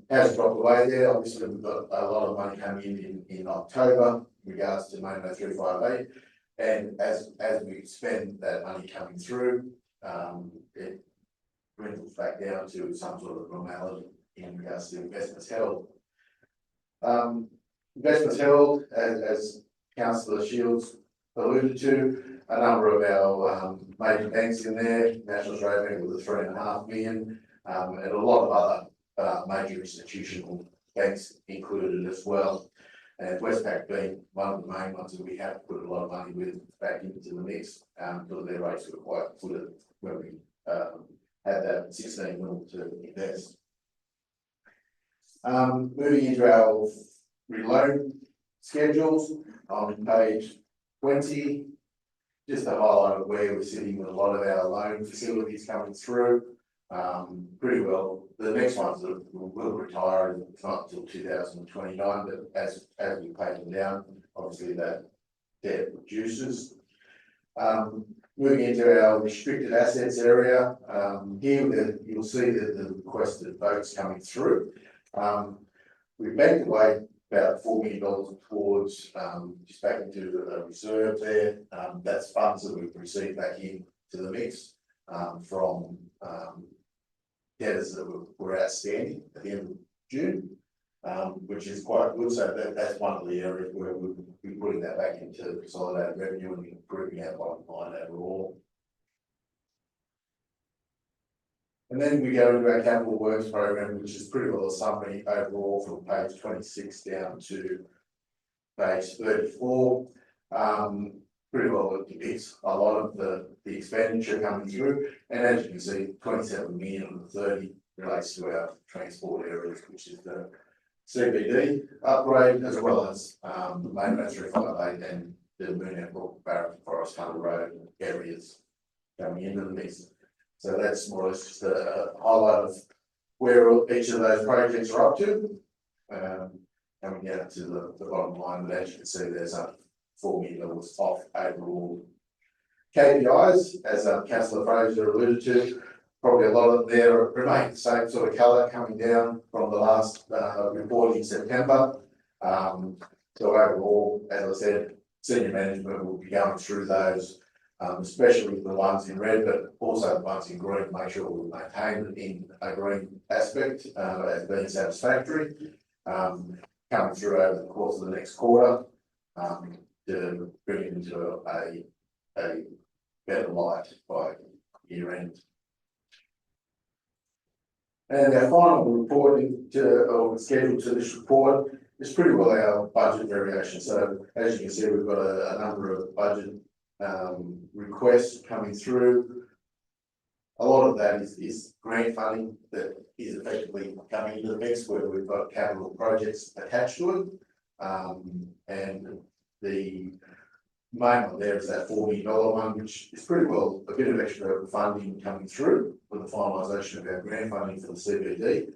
has dropped away there. Obviously, we've got a lot of money coming in October in regards to Momo 358, and as we spend that money coming through, it dwindles back down to some sort of normality in regards to investments held. Investments held, as Councillor Shields alluded to, a number of our major banks in there, National Australia Bank with a 3.5 million, and a lot of other major institutional banks included as well. And Westpac being one of the main ones that we have put a lot of money with back into the mix, because their rates were quite good when we had that 16 million to invest. Moving into our reload schedules on page 20, just a highlight of where we're sitting with a lot of our loan facilities coming through. Pretty well. The next ones that will retire, it's not until 2029, but as we pay them down, obviously that debt reduces. Moving into our restricted assets area, here you'll see that the requested votes coming through. We've banked away about $4 million towards just back into a reserve there. That's funds that we've received back into the mix from debtors that were outstanding at the end of June, which is quite good. So that's one of the areas where we'll be putting that back into consolidated revenue and improving our bottom line overall. And then we go into our capital works program, which is pretty well a summary overall from page 26 down to page 34. Pretty well it depicts a lot of the expenditure coming through, and as you can see, 27 million of the 30 relates to our transport areas, which is the CBD upgrade, as well as the Momo 358 and the Moonapple, Barrington Forest, Hunt Road areas coming into the mix. So that's more or less just a highlight of where each of those projects are up to. coming down to the bottom line, but as you can see, there's $4 million off overall KPIs, as councillor Fraser alluded to. Probably a lot of there remain the same sort of colour coming down from the last report in September. So overall, as I said, senior management will be going through those, especially the ones in red, but also the ones in green, make sure we maintain it in a green aspect as being satisfactory. Coming through over the course of the next quarter, to bring it into a better light by year end. And our final reporting or schedule to this report is pretty well our budget variation. So as you can see, we've got a number of budget requests coming through. A lot of that is grant funding that is effectively coming into the mix where we've got capital projects attached to it. And the main one there is that $4 million one, which is pretty well a bit of extra funding coming through for the finalisation of our grant funding for the CBD.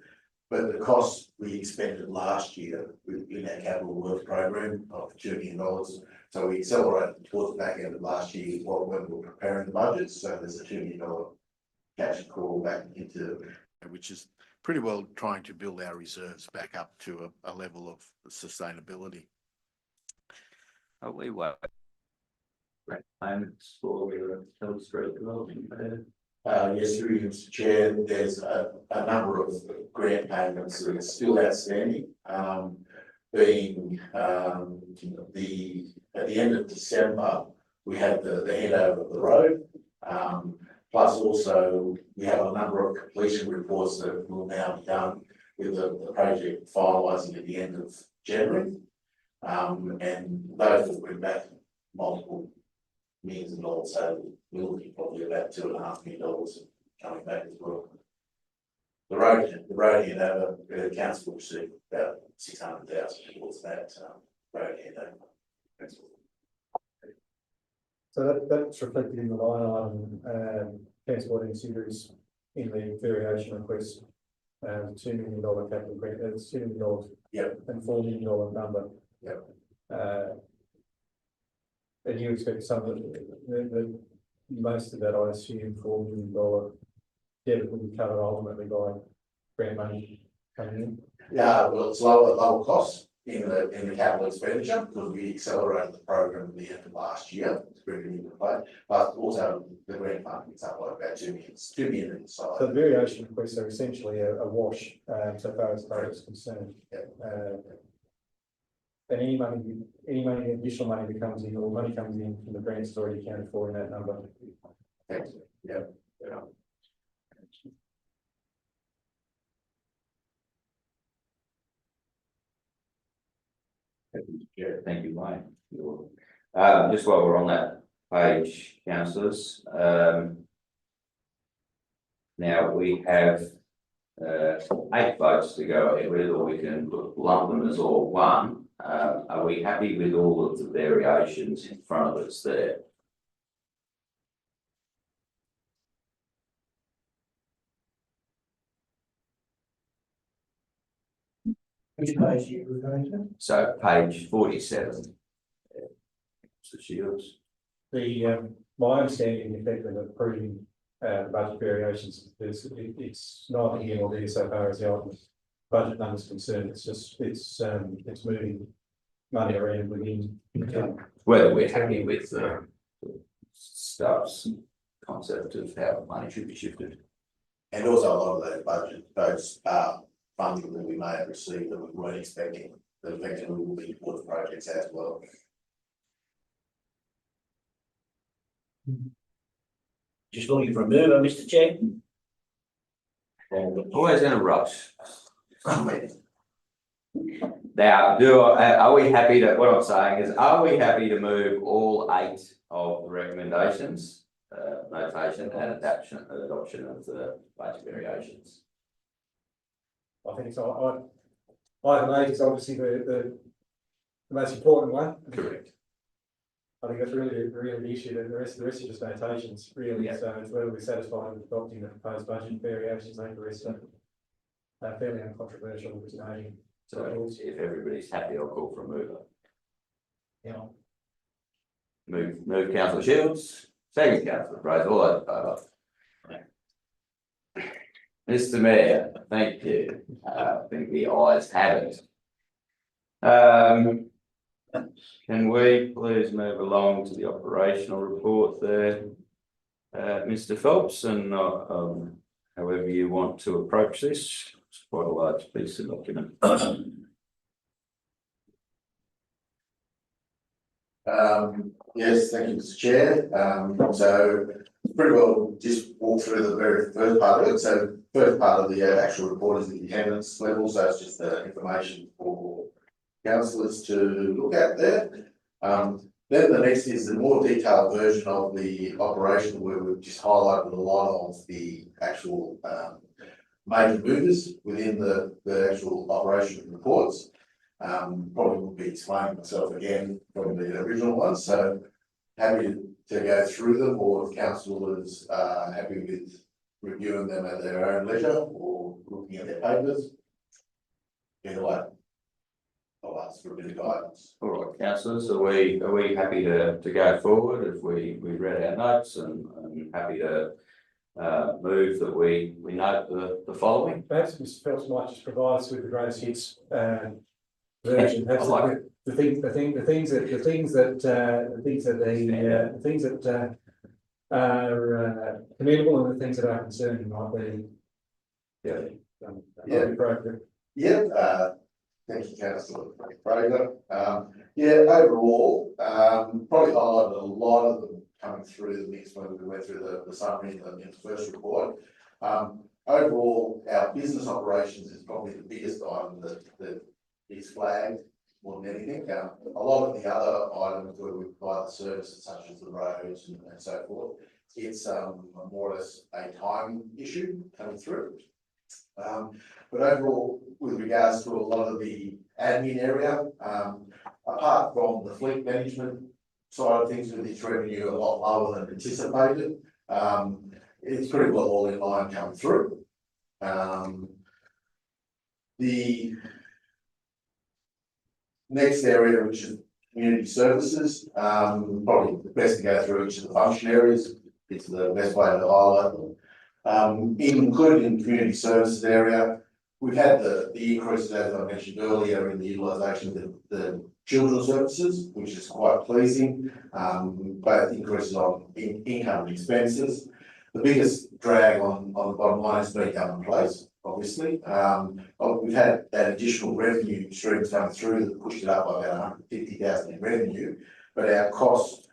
But the costs we expended last year in our capital works program of $2 million. So we accelerated towards the back end of last year when we were preparing the budgets. So there's a $2 million cash call back into, which is pretty well trying to build our reserves back up to a level of sustainability. Are we what? Payments for your Hill Street development there? Yes, through you, Mr. Chair, there's a number of grant payments that are still outstanding. Being at the end of December, we had the head over the road. Plus also we have a number of completion reports that will now be done with the project finalising at the end of January. And those will bring back multiple millions of dollars, so we're looking probably about $2.5 million coming back as well. The road handover, the council will receive about $600,000 towards that road handover. So that's reflected in the line item, transport and series in the variation request, $2 million capital grant, that's $2 million. Yep. And $4 million number. Yep. And you expect some of the most of that, I assume, $4 million debit will be covered ultimately by grant money coming in? Yeah, well, it's lower costs in the capital expenditure because we accelerated the program at the end of last year to bring it into play. But also the grant funding is up by about $2 million inside. So the variation requests are essentially a wash, so far as the budget is concerned. And any additional money that comes in, or money comes in from the grants is already accounted for in that number. Thanks. Yeah. Thank you, Wayne. Just while we're on that page, councillors, now we have 8 votes to go ahead with, or we can lump them as all one. Are we happy with all of the variations in front of us there? Which page are you referring to? So page 47. Mr. Shields. My understanding, in effect, of approving budget variations, it's neither here nor there so far as the ultimate budget numbers concerned. It's just it's moving money around within. Whether we're happy with the staff's concept of how money should be shifted. And also a lot of those funding that we may have received that we weren't expecting, that effectively will be towards projects as well. Just looking for a mover, Mr. Chair. Always in a rush. Now, are we happy to, what I'm saying is, are we happy to move all 8 of the recommendations, notation and adoption of the budget variations? I think so. Item 8 is obviously the most important one. Correct. I think that's really the issue. That the rest are just notations, really. Yeah. So it's whether we're satisfied with adopting the proposed budget variations. I think the rest are fairly uncontroversial, which is noting So if everybody's happy, I'll call for a mover. Yeah. Move councillor Shields, second councillor Fraser, all those in favour. Mr Mayor, thank you. I think the ayes have it. Can we please move along to the operational report there? Mr Phelps, and however you want to approach this, it's quite a large piece of document. Yes, thank you, Mr. Chair. So pretty well just walk through the very first part of it. So first part of the actual report is the attendance level, so it's just the information for councillors to look at there. Then the next is the more detailed version of the operation, where we've just highlighted a lot of the actual major movers within the actual operation reports. Probably will be explaining myself again from the original one, so happy to go through them, or if councillors are happy with reviewing them at their own leisure or looking at their papers. Either way, I'll ask for a bit of guidance. All right, councillors, are we happy to go forward if we read our notes, and happy to move that we note the following? Perhaps Mr Phelps might just provide us with the greatest hits version. Perhaps the things that are commendable and the things that are concerning might be. Yeah. Appropriate. Yeah, thank you, councillor Fraser. Overall, probably highlighted a lot of them coming through the mix when we went through the summary in the first report. Overall, our business operations is probably the biggest item that is flagged more than anything. A lot of the other items where we provide the services such as the roads and so forth, it's more or less a time issue coming through. But overall, with regards to a lot of the admin area, apart from the fleet management side of things, with its revenue a lot lower than anticipated, it's pretty well all in line coming through. The next area, which is community services, probably best to go through each of the function areas. It's the best way to highlight them. Included in the community services area, we've had the increases, as I mentioned earlier, in the utilisation of the children's services, which is quite pleasing. Both increases on income and expenses. The biggest drag on the bottom line has been Government Place, obviously. We've had that additional revenue streams coming through that pushed it up by about 150,000 in revenue, but our costs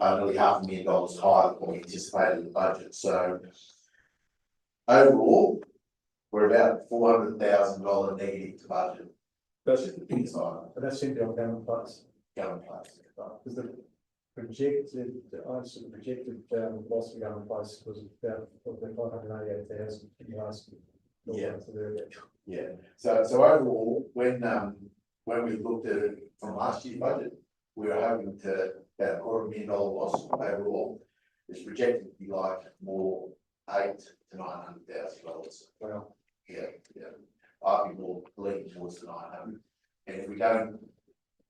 are nearly $500,000 higher than what we anticipated in the budget. So overall, we're about $400,000 negative to budget. That's the biggest item. But that's simply on Government Place. Government Place. Because the projected, I sort of projected loss of Government Place was about 588,000 in the last. Yeah. So overall, when we looked at it from last year's budget, we were hoping to about $250,000 loss overall. It's projected to be like more $800,000 to $900,000. Wow. Yeah. I'd be more leaning towards the 900. And if we don't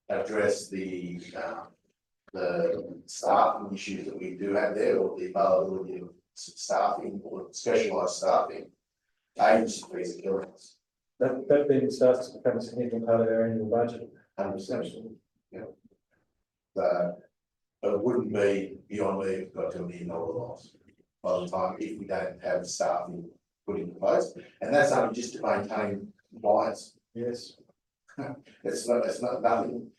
address the staffing issues that we do have there, or the availability of staffing or specialised staffing, agency fees are killing us. That then starts to become a significant part of our annual budget. 100%. Yeah. So it wouldn't be beyond me if we got to $1 million loss by the time, if we don't have staffing put in place, and that's only just to maintain compliance. Yes. It's not nothing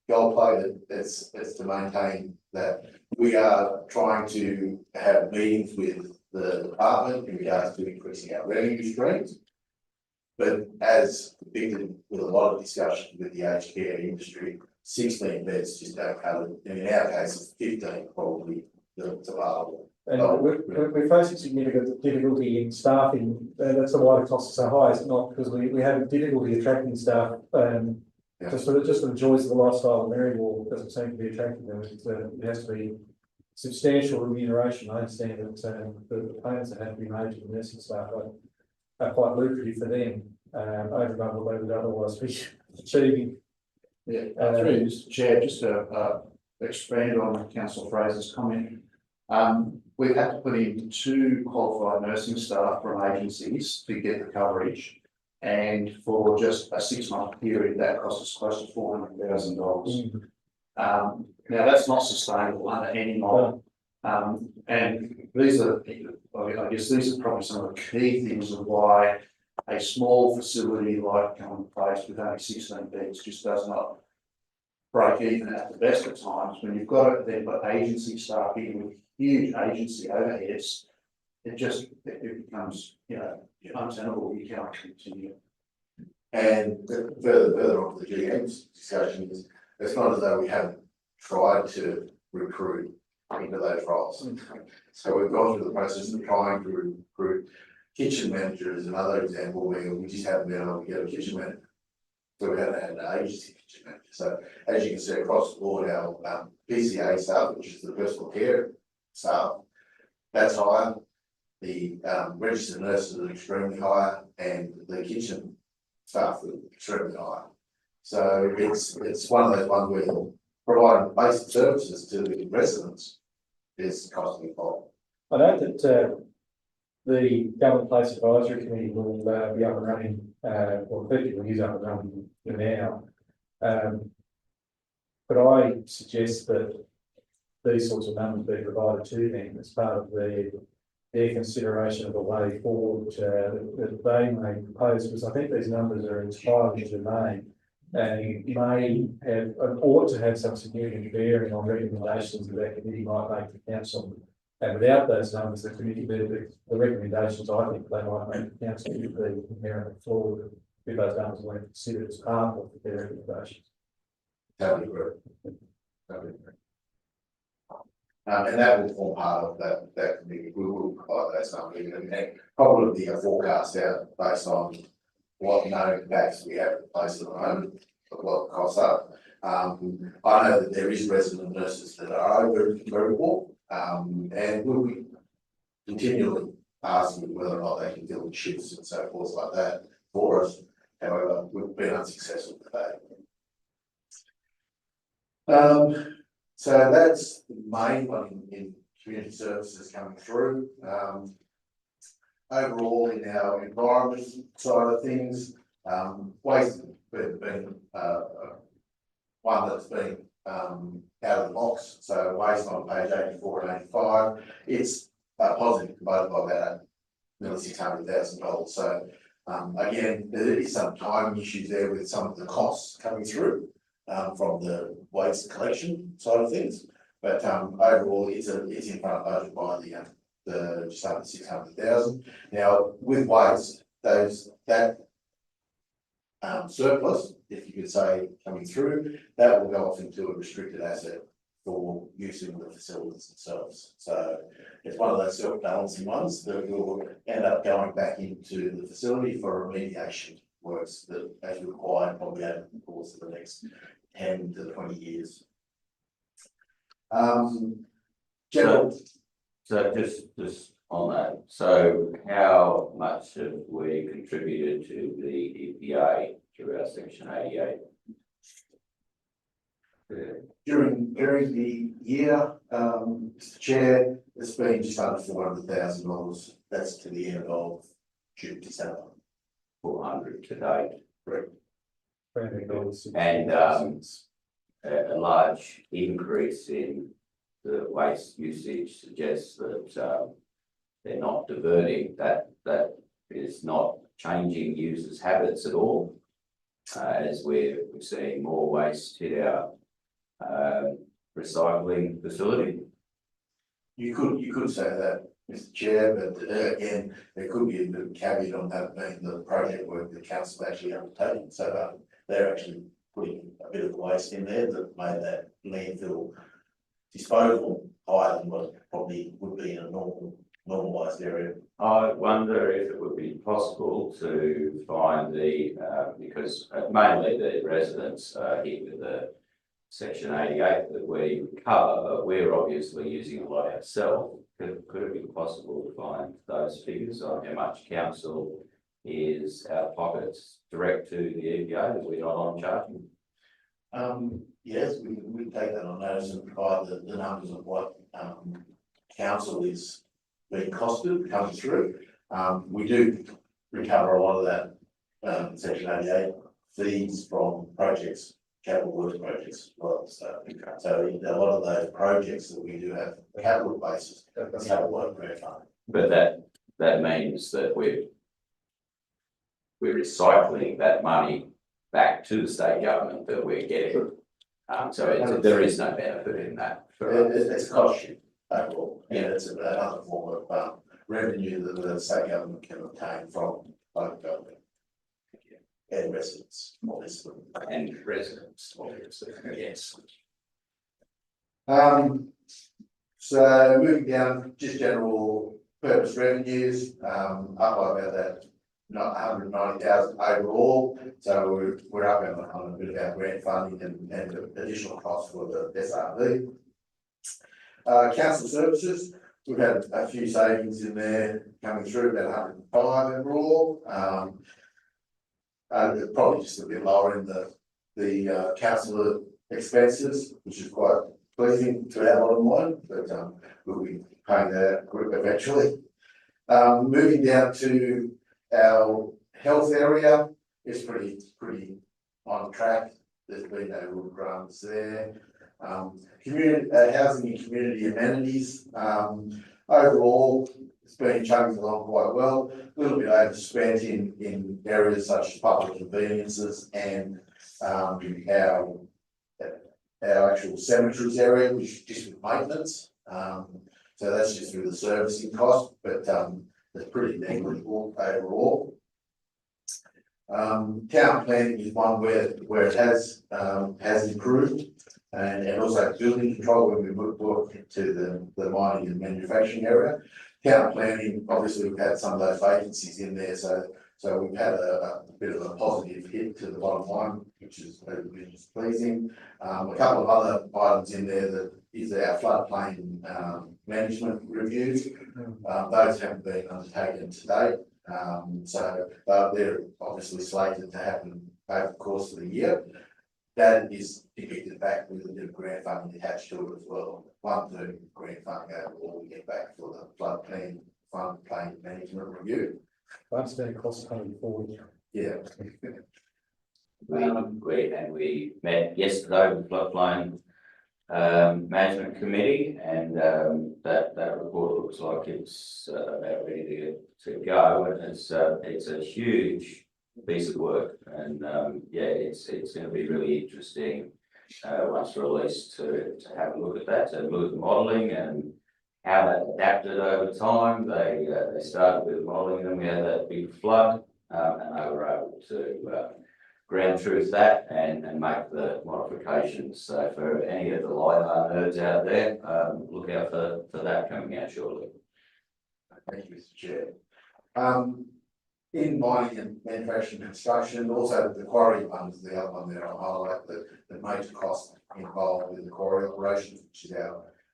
gold plated. It's to maintain that. We are trying to have meetings with the department in regards to increasing our revenue streams. But as predicted with a lot of discussion with the aged care industry, 16 beds just don't cover it. And in our case, it's 15 probably that's available. And we're facing significant difficulty in staffing. That's why the costs are so high. It's not because we have difficulty attracting staff. Just for the joys of the lifestyle of Marywall doesn't seem to be attracting them. It has to be substantial remuneration. I understand that the payments that have to be made to the nursing staff are quite lucrative for them. over and above what they would otherwise be achieving. Yeah, through you, Mr. Chair, just to expand on Councillor Fraser's comment. We've had to put in 2 qualified nursing staff from agencies to get the coverage. And for just a 6-month period, that cost us close to $400,000. Now that's not sustainable under any model. And these are, I guess these are probably some of the key things of why a small facility like Common Place with only 16 beds just does not break even at the best of times. When you've got it, then got agency staff in with huge agency overheads, it becomes, you know, untenable. You cannot continue. And further on to the GM's discussion is, it's not as though we haven't tried to recruit into those roles. So we've gone through the process of trying to recruit kitchen managers, another example where we just haven't been able to get a kitchen manager. So we haven't had an agency kitchen manager. So as you can see across the board, our PCA staff, which is the personal care staff, that's higher. The registered nurses are extremely high, and the kitchen staff are extremely high. So it's one of those ones where providing basic services to the residents is costing a lot. I know that the Government Place Advisory Committee will be up and running, or effectively is up and running now. But I suggest that these sorts of numbers be provided to them as part of their consideration of a way forward that they may propose, because I think these numbers are entirely germane and may have, ought to have some significant bearing on recommendations that that committee might make to council. And without those numbers, the committee, the recommendations I think they might make to council would be inherently flawed if those numbers weren't considered as part of their recommendations. Totally agree. Totally agree. And that will form part of that committee. We will provide that something and probably a forecast out based on what known facts we have in place at the moment, of what the costs are. I know that there is resident nurses that are over variable, and we'll be continually asking whether or not they can fill the shifts and so forth like that for us. However, we've been unsuccessful today. So that's the main one in community services coming through. Overall, in our environment side of things, waste has been one that's been out of the box. So waste on page 84 and 85, it's positive both by about nearly $600,000. So again, there is some timing issues there with some of the costs coming through from the waste collection side of things, but overall it's in front of budget by the just under 600,000. Now with waste, that surplus, if you could say, coming through, that will go off into a restricted asset for use in the facilities themselves. So it's one of those self-balancing ones that will end up going back into the facility for remediation works that as required probably over the course of the next 10 to 20 years. General. So just on that, so how much have we contributed to the EPA through our section 88? During the year, Mr. Chair, it's been just under $400,000. That's to the end of June, December. 400 to date. Correct. And a large increase in the waste usage suggests that they're not diverting, that is not changing users' habits at all, as we're seeing more waste hit our recycling facility. You could say that, Mr. Chair, but again, there could be a bit of caveat on that being the project work the council actually undertaking. So they're actually putting a bit of the waste in there that made that landfill disposal higher than what probably would be in a normalised area. I wonder if it would be possible to find because mainly the residents are hit with the section 88 that we cover, but we're obviously using a lot ourselves. Could it be possible to find those figures on how much council is out of pockets direct to the EPA that we're not on charging? Yes, we take that on notice and provide the numbers of what, council is being costed coming through. We do recover a lot of that, section 88 fees from projects, capital works projects as well, so a lot of those projects that we do have capital basis, capital work grant fund. But that means that we're recycling that money back to the state government that we're getting. There is no benefit in that. It's a cost share overall, and it's another form of revenue that the state government can obtain from local government. And residents, obviously. And residents, obviously, yes. So moving down, just general purpose revenues, up by about that, not 190,000 overall. So we're up on a bit of our grant funding and additional costs for the SRV. Council services, we've had a few savings in there coming through, about 105 overall. Probably just a bit lower in the council expenses, which is quite pleasing to our bottom line, but we'll be paying that eventually. Moving down to our health area, it's pretty on track. There's been no real grants there. Community housing and community amenities, overall, it's been chugging along quite well. A little bit overspent in areas such as public conveniences and our actual cemeteries area, which is just with maintenance. So that's just through the servicing cost, but it's pretty negligible overall. Town planning is one where it has improved, and also building control when we work into the mining and manufacturing area. Town planning, obviously, we've had some of those vacancies in there, so we've had a bit of a positive hit to the bottom line, which is pleasing. A couple of other items in there that is our floodplain management reviews. Those haven't been undertaken to date, so they're obviously slated to happen over the course of the year. That is depicted back with a bit of grant funding attached to it as well. 1/3 grant funding overall we get back for the floodplain management review. I understand it costs 140. Yeah. We met yesterday with floodplain management committee, and that report looks like it's about ready to go, and it's a huge piece of work, and it's going to be really interesting once released to have a look at that, to look at the modelling and how that adapted over time. They started with modelling, then we had that big flood, and they were able to ground truth that and make the modifications. So for any of the LiDAR nerds out there, look out for that coming out shortly. Thank you, Mr. Chair. In mining and manufacturing construction, also the quarry one is the other one there. I'll highlight the major cost involved with the quarry operations, which is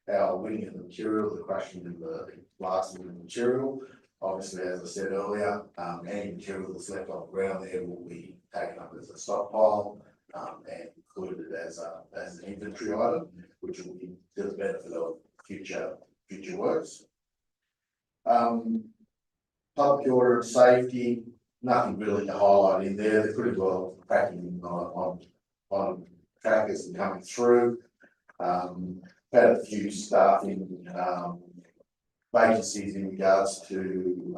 our winning of the material, the crushing and the blasting of the material. Obviously, as I said earlier, any material that's left on the ground there will be taken up as a stockpile and included as an inventory item, which will be to the benefit of future works. Public order and safety, nothing really to highlight in there. They're pretty well tracking on trackers and coming through. Had a few staffing vacancies in regards to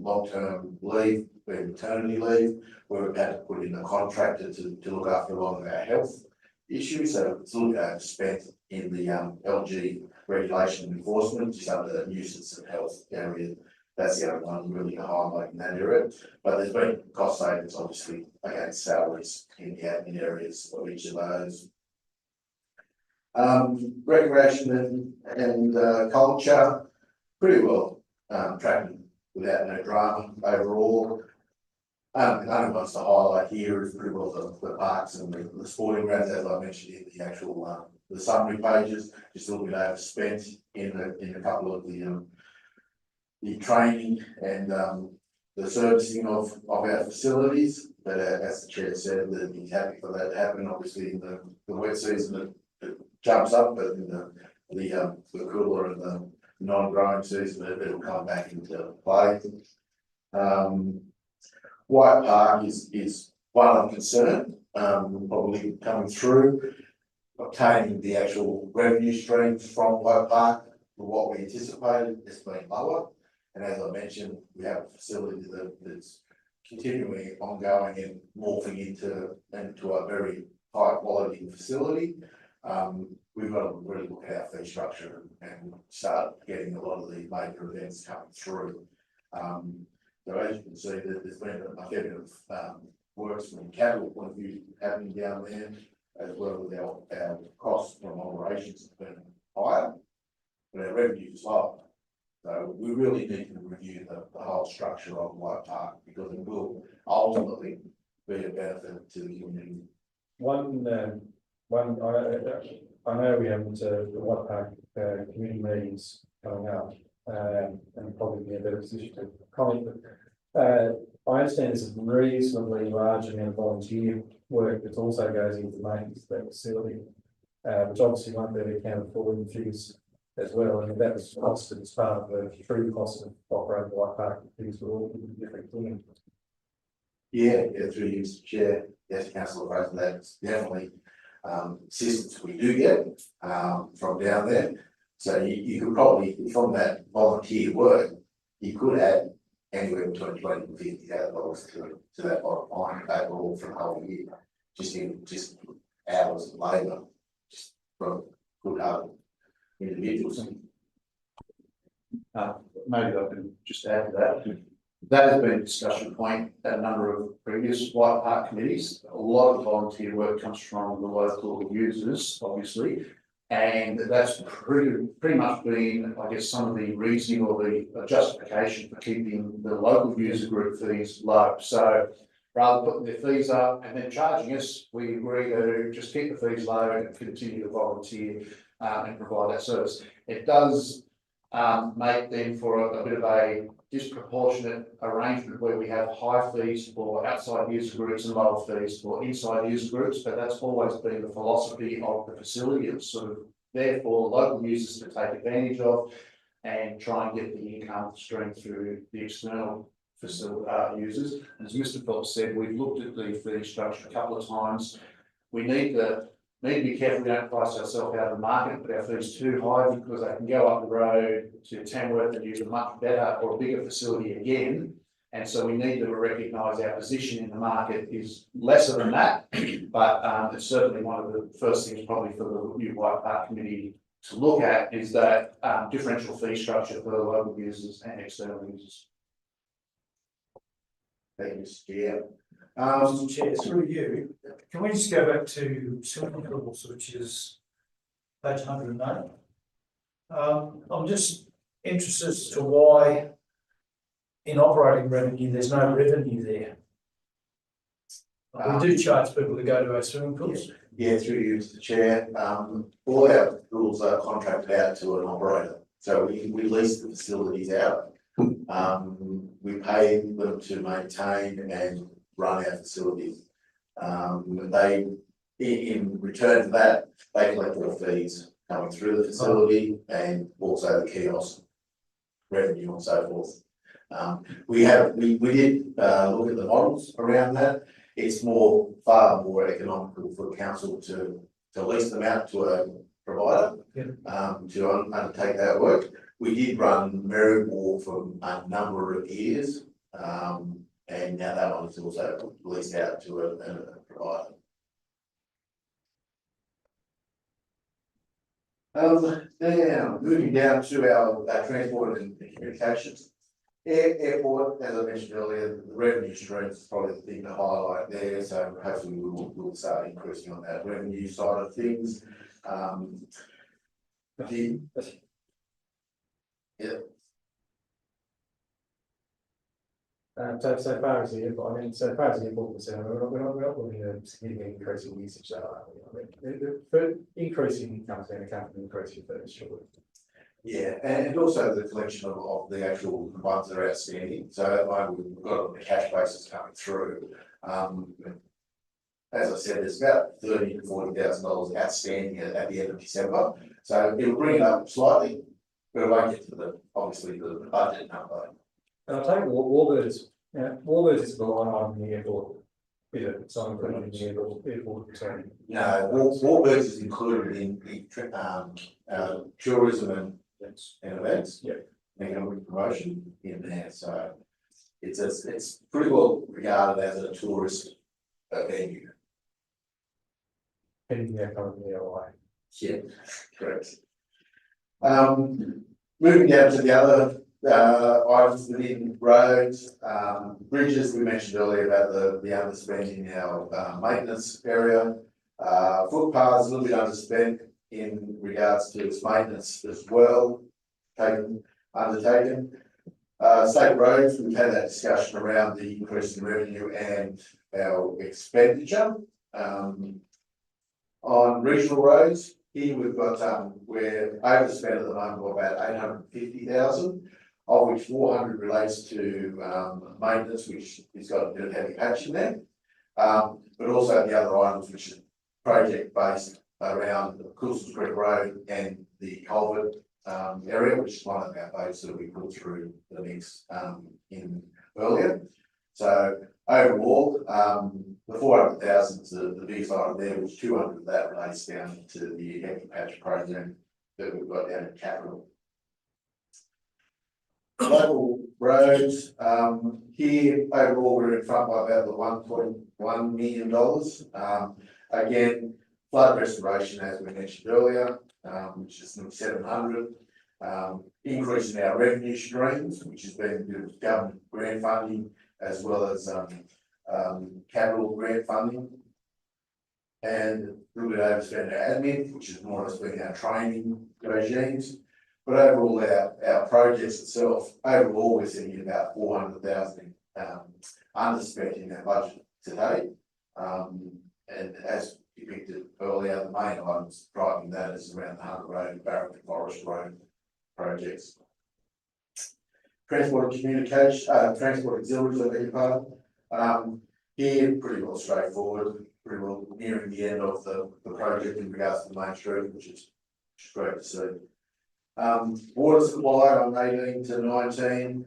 long-term leave, maternity leave, where we've had to put in a contractor to look after a lot of our health issues. So it's a little overspent in the LG regulation enforcement, just under the nuisance and health area. That's the only one really to highlight in that area. But there's been cost savings, obviously, against salaries in the admin areas of each of those. Recreation and culture, pretty well tracking without no drama overall. The only ones to highlight here is pretty well the parks and the sporting grounds, as I mentioned in the actual the summary pages, just a little bit overspent in a couple of the training and the servicing of our facilities, but as the chair said, that he's happy for that to happen, obviously in the wet season it jumps up, but in the cooler and the non-growing season, it'll come back into play. White Park is one of concern, probably coming through, obtaining the actual revenue stream from White Park, what we anticipated has been lower. And as I mentioned, we have a facility that's continuing ongoing and morphing into a very high quality facility. We've got to really look at our fee structure and start getting a lot of these major events coming through. So as you can see, there's been a fair bit of works from a capital point of view happening down there, as well as our costs from operations have been higher, but our revenue is lower. So we really need to review the whole structure of White Park, because it will ultimately be a benefit to the community. I know we have the White Park community meetings coming up, and probably be in a better position to comment. But I understand there's a reasonably large amount of volunteer work that also goes into maintenance of that facility, which obviously won't be accounted for in the figures as well. And that was costed as part of the true cost of operating White Park. Things were all different things. Yeah, through you, Mr. Chair, yes, Councillor Fraser, that's definitely assistance we do get from down there. So you could probably, from that volunteer work, you could add anywhere between $20,000 and $50,000 to that bottom line overall for the whole year, just hours of labour, just from good individuals. Maybe I can just add to that. That has been a discussion point at a number of previous White Park committees. A lot of volunteer work comes from the local users, obviously, and that's pretty much been, I guess, some of the reasoning or the justification for keeping the local user group fees low. So rather than putting their fees up and then charging us, we agree to just keep the fees low and continue to volunteer and provide that service. It does make then for a bit of a disproportionate arrangement where we have high fees for outside user groups and lower fees for inside user groups, but that's always been the philosophy of the facility. It's sort of there for local users to take advantage of and try and get the income stream through the external facility users. As Mr. Phelps said, we've looked at the fee structure a couple of times. We need to be careful we don't price ourselves out of the market and put our fees too high, because they can go up the road to Tamworth and use a much better or bigger facility again. And so we need to recognise our position in the market is lesser than that, but it's certainly one of the first things probably for the new White Park committee to look at is that differential fee structure for the local users and external users. Thank you, Mr. Chair. Mr. Chair, through you, can we just go back to swimming pools, which is page 109? I'm just interested as to why in operating revenue, there's no revenue there. We do charge people to go to our swimming pools. Yeah, through you, Mr. Chair. All our pools are contracted out to an operator. So we lease the facilities out. We pay them to maintain and run our facilities. They, in return for that, they collect all fees coming through the facility and also the kiosk revenue and so forth. We did look at the models around that. It's far more economical for the council to lease them out to a provider to undertake that work. We did run Merriwalk for a number of years, and now that one is also leased out to a provider. Now, moving down to our transport and communications. Airport, as I mentioned earlier, the revenue stream is probably the thing to highlight there, so hopefully we'll start increasing on that revenue side of things. So far as the airport, so far as the airport is concerned, we're not looking at a significant increase in usage. The increase in income is going to come from increasing fees, surely. Yeah, and also the collection of the actual ones that are outstanding, so at the moment we've got the cash basis coming through. As I said, there's about $30,000 to $40,000 outstanding at the end of December, so it'll bring it up slightly, but it won't get to obviously the budget number. And I take Warbirds, Warbirds is the line item in the airport. Is it, so I'm putting it in the airport return. No, Warbirds is included in the tourism and events. Yeah. Economic promotion in there, so it's pretty well regarded as a tourist venue. Heading there currently away. Yeah, correct. Moving down to the other items within roads, bridges, we mentioned earlier about the underspend in our maintenance area. Footpaths, a little bit underspent in regards to its maintenance as well, undertaken. State roads, we've had that discussion around the increase in revenue and our expenditure. On regional roads, here we've got, we're overspent at the moment by about 850,000, of which 400 relates to maintenance, which has got a bit of heavy patch in there. But also the other items, which is project based around Coulsons Creek Road and the culvert area, which is one of our boats that we put through the mix in earlier. So overall, the 400,000 is the biggest item there, which 200 of that relates down to the heavy patch program that we've got down in capital. Local roads, here overall we're in front by about the $1.1 million. Again, flood restoration, as we mentioned earlier, which is 700. Increase in our revenue streams, which has been government grant funding as well as capital grant funding. And a little bit overspend our admin, which is more or less been our training regimes. But overall, our projects itself, overall, we're sitting at about 400,000 underspent in our budget today. And as depicted earlier, the main items driving that is around the Hunter Road and Barrington Forest Road projects. Transport and communication, transport auxiliaries, I beg your pardon. Here, pretty well straightforward, pretty well nearing the end of the project in regards to the main street, which is great to see. Water supply on 18 to 19.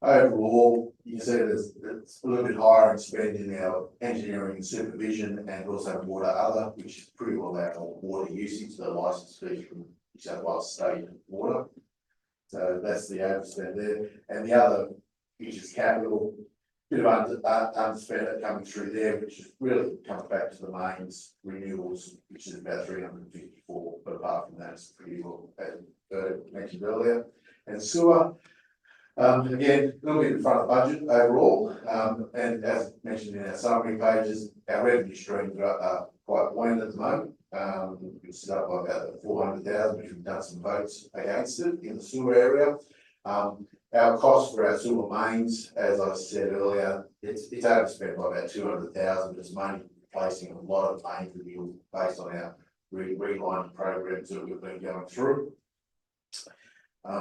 Overall, you can see it's a little bit higher in spend in our engineering and supervision and also water other, which is pretty well our water usage, the licence fee from New South Wales State Water. So that's the overspend there. And the other, which is capital, bit of underspend coming through there, which is really comes back to the mains renewals, which is about 354. But apart from that, it's pretty well, as mentioned earlier. And sewer, again, a little bit in front of budget overall. And as mentioned in our summary pages, our revenue streams are quite buoyant at the moment. It's up by about 400,000, which we've done some votes against it in the sewer area. Our cost for our sewer mains, as I said earlier, it's overspent by about 200,000. It's mainly replacing a lot of main renewal based on our relining programs that we've been going through.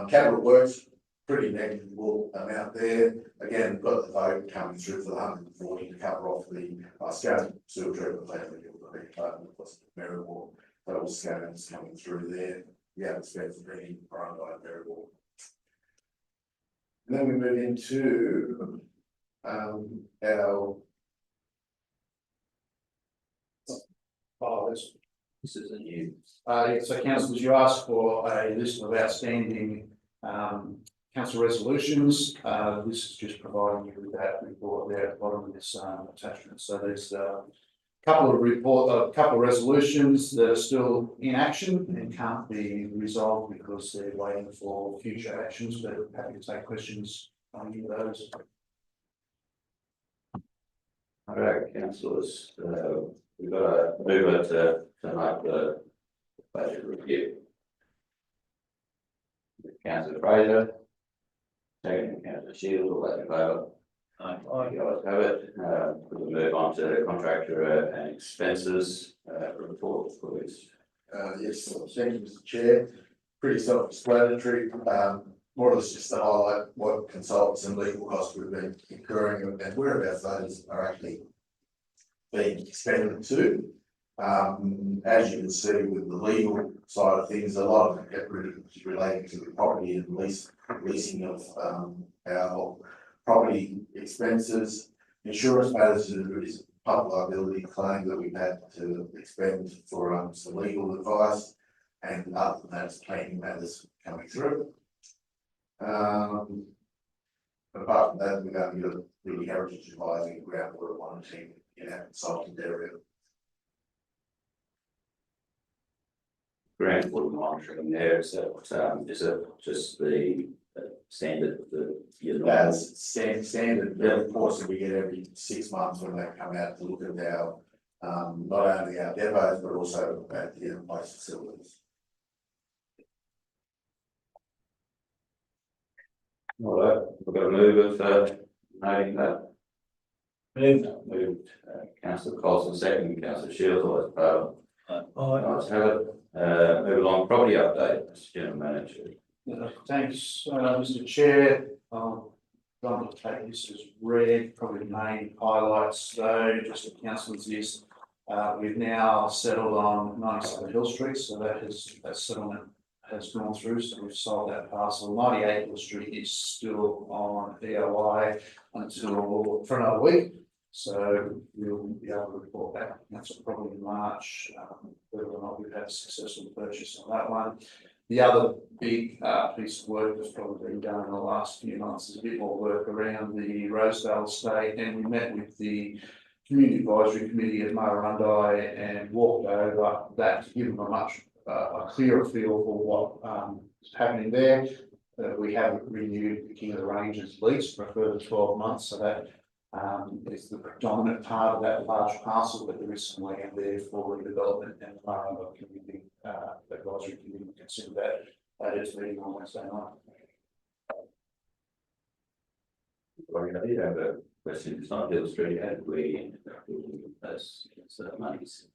Capital works, pretty negligible amount there. Again, got the vote coming through for the 140 to cover off the Scone sewer treatment plant renewal. Variable, total scones coming through there. We haven't spent for any primary variable. And then we move into our This is a new. So councillors, you asked for a list of outstanding council resolutions. This is just providing you with that report there at the bottom of this attachment. So there's a couple of resolutions that are still in action and can't be resolved because they're waiting for future actions, but we're happy to take questions on any of those. All right, councillors, we've got a mover to make the budget review. Councillor Fraser, second Councillor Shields, all those in favour? Aye. You guys have it. We'll move on to contractor and expenses report, please. Yes, thank you, Mr. Chair. pretty self-explanatory, more or less just to highlight what consultants and legal costs we've been incurring and whereabouts those are actually being expended to. As you can see with the legal side of things, a lot of it get related to the property and leasing of our property expenses. Insurance matters is public liability claim that we've had to expend for some legal advice, and other than that, it's planning matters coming through. Apart from that, we're going to get the heritage advising groundwater monitoring in our consultant area. Groundwater monitoring there, is it just the standard, you know? As standard reports that we get every 6 months when they come out to look at our, not only our depots, but also at the waste facilities. All right, we've got a move of noting that. Moved, councillor Colson, second, councillor Shields, all those in favour? Ayes have it. Move along, property update, Mr General Manager. Thanks, Mr Chair. I'm going to take this as read, probably the main highlights, though, just the councillors list. We've now settled on 97 Hill Street, so that settlement has gone through, so we've sold that parcel. 98 Hill Street is still on EOI until for another week, so we'll be able to report back. That's probably in March, whether or not we've had a successful purchase on that one. The other big piece of work that's probably been done in the last few months is a bit more work around the Rosedale estate, and we met with the Community Advisory Committee at Murrurundi and walked over that to give them a much clearer feel for what is happening there. We have renewed the King of the Ranges lease for a further 12 months, so that is the predominant part of that large parcel, but there is some land there for redevelopment, and the Murrurundi Community Advisory Committee will consider that at its meeting on Wednesday night. I did have a question, it's not Hill Street, had we those monies?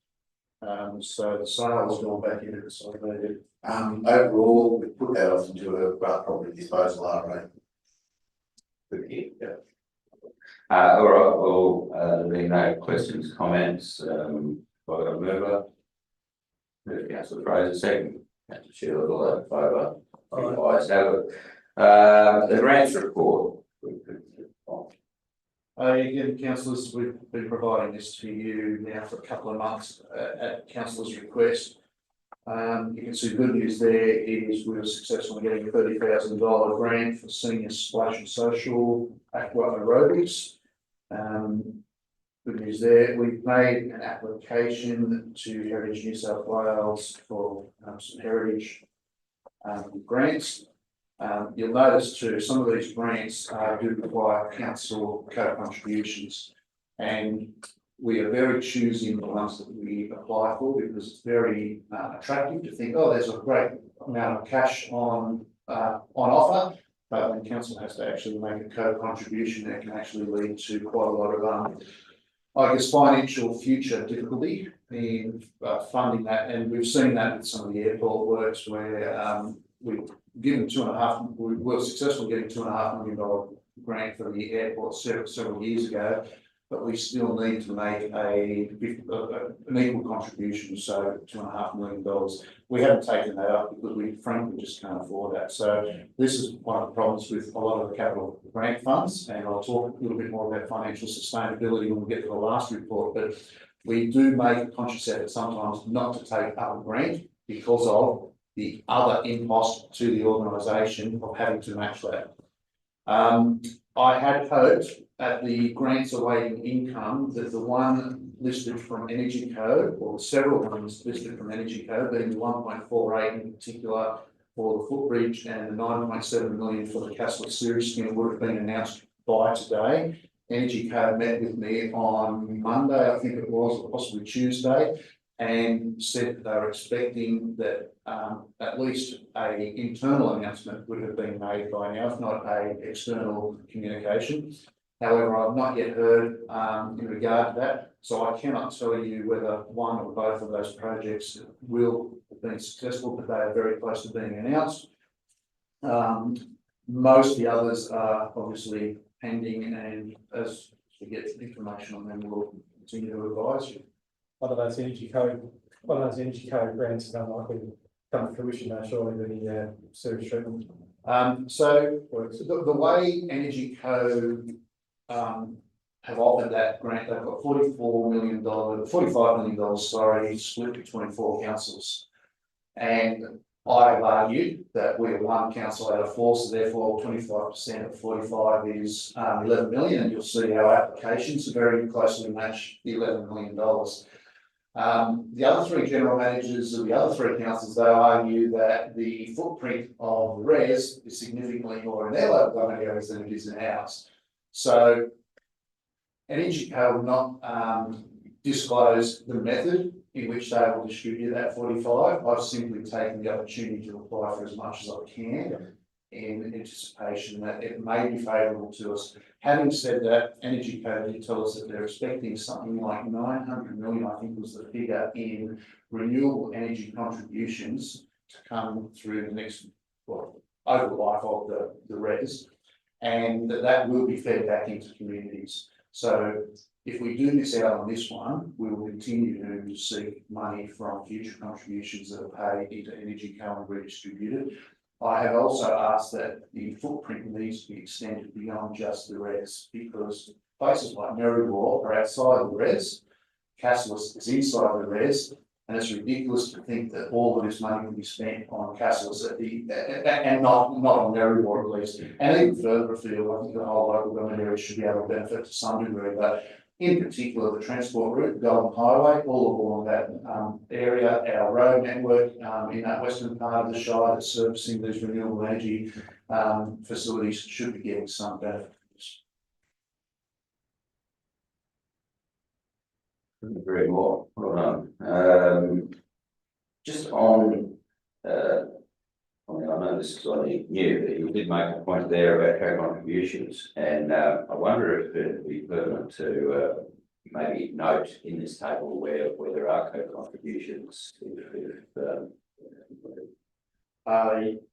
So the sales gone back into the consolidated. Overall, we put that off into a property disposal RA. Yeah. All right, well, there being no questions, comments, I've got a mover. Councillor Fraser, second, councillor Shields, all those in favour? Ayes have it. The grants report. Again, councillors, we've been providing this to you now for a couple of months at councillors' request. You can see good news there is we were successful in getting a $30,000 grant for senior splash and social aqua aerobics. Good news there. We've made an application to Heritage New South Wales for some heritage grants. You'll notice too, some of these grants do require council co-contributions, and we are very choosy in the ones that we apply for, because it's very attractive to think, oh, there's a great amount of cash on offer, but when council has to actually make a co-contribution, that can actually lead to quite a lot of I guess financial future difficulty in funding that, and we've seen that with some of the airport works where we've given we were successful getting $2.5 million grant for the airport several years ago, but we still need to make an equal contribution, so $2.5 million. We haven't taken that up because we frankly just can't afford that. So this is one of the problems with a lot of the capital grant funds, and I'll talk a little bit more about financial sustainability when we get to the last report, but we do make a conscious effort sometimes not to take up a grant because of the other impost to the organisation of having to match that. I had hoped at the grants awaiting income that the one listed from Energy Code, or several ones listed from Energy Code, being the 1.48 in particular for the footbridge and the 9.7 million for the Castle Series scheme, would have been announced by today. Energy Code met with me on Monday, I think it was, or possibly Tuesday, and said that they were expecting that at least an internal announcement would have been made by now, if not an external communication. However, I've not yet heard, in regard to that, so I cannot tell you whether one or both of those projects will have been successful, but they are very close to being announced. Most of the others are obviously pending, and as we get information on them, we'll continue to advise you. One of those energy code grants are likely to come to fruition, though, surely the sewage treatment. So the way Energy Co have offered that grant, they've got $45 million, sorry, split between 4 councils. And I have argued that we're 1 council out of 4, so therefore 25% of 45 is 11 million, and you'll see our applications very closely match the $11 million. The other 3 general managers of the other 3 councils, they argue that the footprint of the RES is significantly more in their local government areas than it is in ours. So Energy Co will not disclose the method in which they will distribute that 45. I've simply taken the opportunity to apply for as much as I can in anticipation that it may be favourable to us. Having said that, Energy Co did tell us that they're expecting something like 900 million, I think was the figure, in renewable energy contributions to come through the next, well, over the life of the RES, and that will be fed back into communities. So if we do miss out on this one, we will continue to seek money from future contributions that are paid into Energy Co and redistributed. I have also asked that the footprint needs to be extended beyond just the RES, because places like Merriwell are outside the RES, Cassilis is inside the RES, and it's ridiculous to think that all of this money can be spent on Cassilis and not on Merriwell at least. And even further afield, I think the whole local government area should be able to benefit to some degree, but in particular, the transport route, Golden Highway, all along that area, our road network in that western part of the Shire that's servicing these renewable energy facilities should be getting some benefit. Very well, well done. Just on, I mean, I know this is only new, but you did make a point there about co-contributions, and I wonder if it would be pertinent to maybe note in this table where there are co-contributions.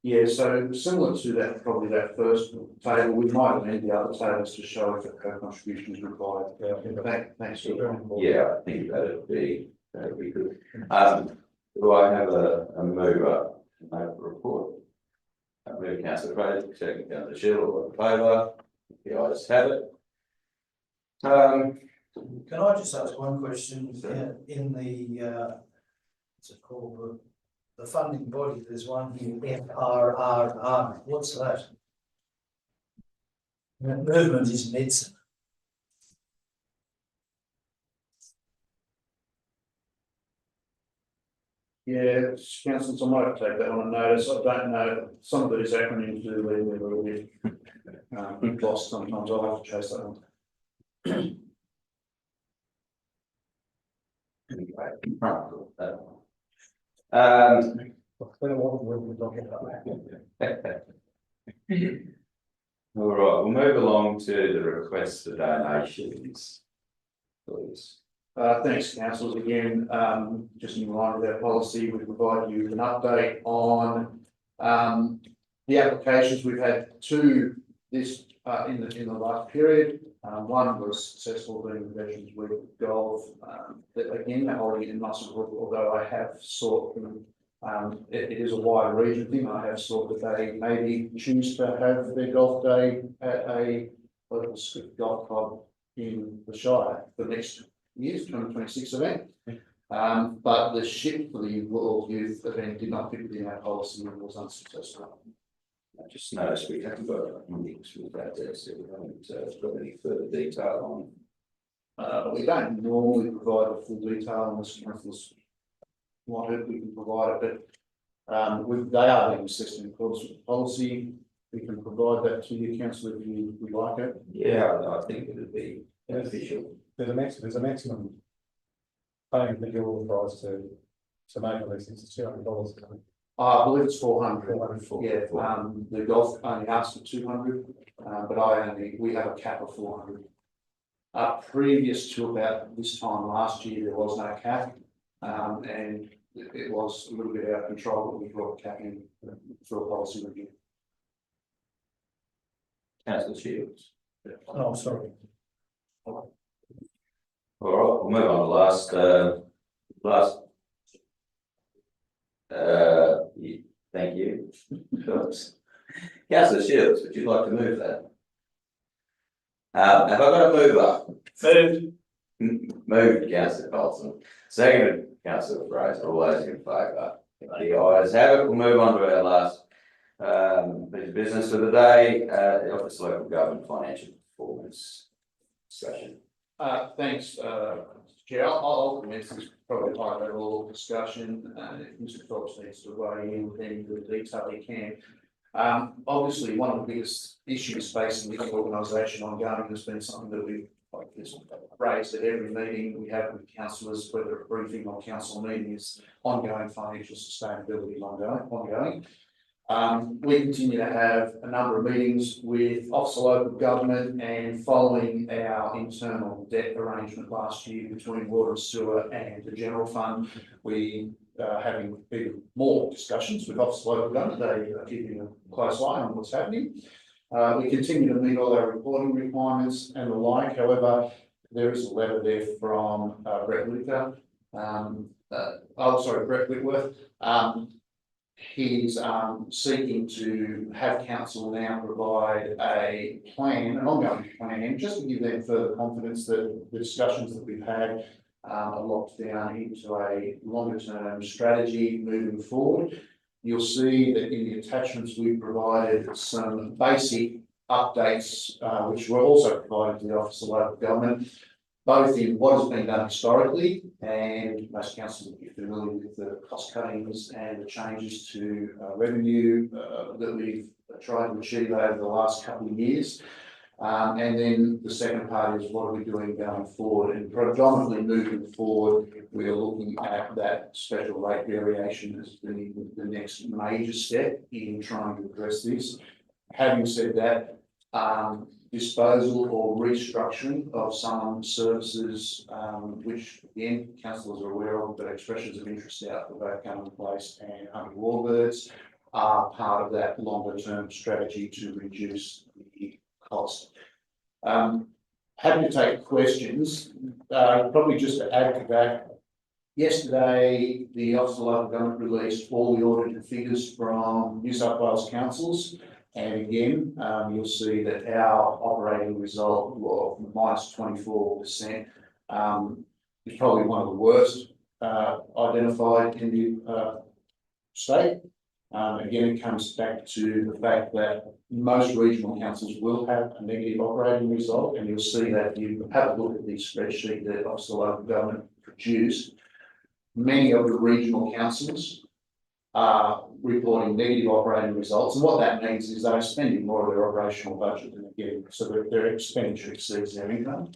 Yeah, so similar to that, probably that first table, we might amend the other tables to show if a co-contribution is required. Thanks for that. Yeah, I think that'd be good. Do I have a mover? I have a report. Move councillor Fraser, second councillor Shield, all in favour? The ayes have it. Can I just ask one question? In the, what's it called, the funding body, there's one here, FRRR, what's that? Movement is medicine. Yeah, councillors, I might take that on notice. I don't know, some of these acronyms do leave me a little bit lost sometimes. I'll have to chase that one. All right, we'll move along to the request for donations, please. Thanks, councillors. Again, just in line with our policy, we provide you with an update on the applications. We've had 2 this in the last period. One was successful, being the Veterans Week Golf. Again, they're holding it in Muscle Brook, although I have sought them. It is a wide region thing. I have sought that they maybe choose to have their golf day at a local golf club in the Shire for next year's 2026 event. But the ship for the World Youth event did not fit within our policy and was unsuccessful. I just noticed we haven't got links with that there, so we haven't got any further detail on. We don't normally provide the full detail unless councillors want it. We can provide it, but they are being assessed in accordance with the policy. We can provide that to you, councillor, if you would like it. Yeah, I think it would be beneficial. There's a maximum payment that you're authorised to make on these things, it's $200. I believe it's 400. 400. Yeah, the golf only asks for 200. but we have a cap of 400. Previous to about this time last year, there was no cap, and it was a little bit out of control, but we brought the cap in for a policy review. Councillor Shields. Oh, sorry. All right, we'll move on to last. Thank you. Councillor Shields, would you like to move that? Have I got a mover? Moved, Councillor Colson. Seconded, Councillor Fraser. All those in favour? The ayes have it. We'll move on to our last bit of business for the day, the Office of Local Government Financial Performance discussion. Thanks, Chair. I'll commence this probably high level discussion, if Mr. Phelps needs to weigh in with any good detail he can. Obviously, one of the biggest issues facing this organisation ongoing has been something that we've raised at every meeting we have with councillors, whether a briefing or council meeting, is ongoing financial sustainability ongoing. We continue to have a number of meetings with Office of Local Government, and following our internal debt arrangement last year between Water and Sewer and the General Fund, we are having even more discussions with Office of Local Government. They are keeping a close eye on what's happening. We continue to meet all our reporting requirements and the like. However, there is a letter there from Brett Whitworth. Brett Whitworth. He's seeking to have council now provide a plan, an ongoing plan, just to give them further confidence that the discussions that we've had are locked down into a longer term strategy moving forward. You'll see that in the attachments we've provided some basic updates, which were also provided to the Office of Local Government, both in what has been done historically, and most councils will be familiar with the cost cuttings and the changes to revenue that we've tried to achieve over the last couple of years. And then the second part is what are we doing going forward, and predominantly moving forward, we are looking at that special rate variation as the next major step in trying to address this. Having said that, disposal or restructuring of some services, which again councillors are aware of, but expressions of interest out for both Government Place and Hunter Warbirds are part of that longer term strategy to reduce the cost. Happy to take questions. Probably just to add to that, yesterday the Office of Local Government released all the audited figures from New South Wales councils. And again, you'll see that our operating result of -24% is probably one of the worst identified in the state. Again, it comes back to the fact that most regional councils will have a negative operating result, and you'll see that if you have a look at the spreadsheet that Office of Local Government produced. Many of the regional councils are reporting negative operating results, and what that means is they're spending more of their operational budget than they're getting, so their expenditure exceeds their income.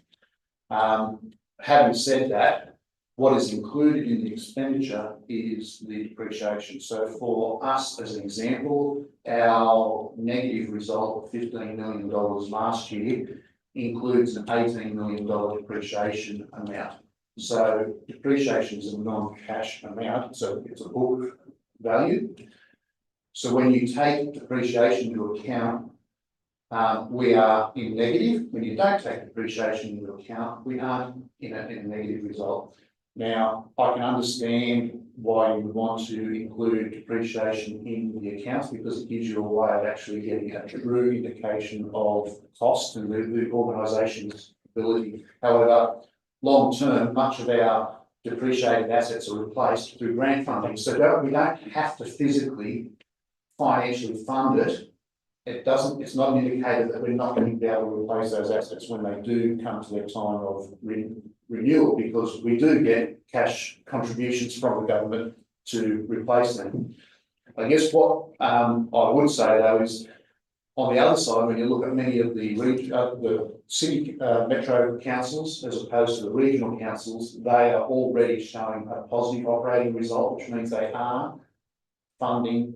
Having said that, what is included in the expenditure is the depreciation. So for us, as an example, our negative result of $15 million last year includes an $18 million depreciation amount. So depreciation is a non-cash amount, so it's a book value. So when you take depreciation into account, we are in negative. When you don't take depreciation into account, we aren't in a negative result. Now, I can understand why you would want to include depreciation in the accounts, because it gives you a way of actually getting a true indication of cost and the organisation's ability. However, long term, much of our depreciated assets are replaced through grant funding, so we don't have to physically financially fund it. It's not an indicator that we're not going to be able to replace those assets when they do come to their time of renewal, because we do get cash contributions from the government to replace them. I guess what I would say though is, on the other side, when you look at many of the city metro councils as opposed to the regional councils, they are already showing a positive operating result, which means they are funding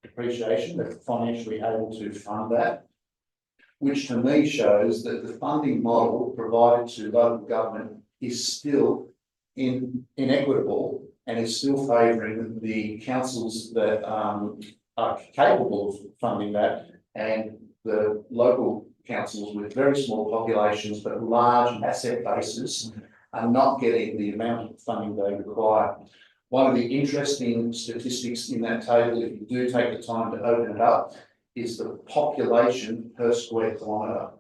depreciation. They're financially able to fund that. which to me shows that the funding model provided to local government is still inequitable and is still favouring the councils that are capable of funding that, and the local councils with very small populations but large asset bases are not getting the amount of funding they require. One of the interesting statistics in that table, if you do take the time to open it up, is the population per square kilometre.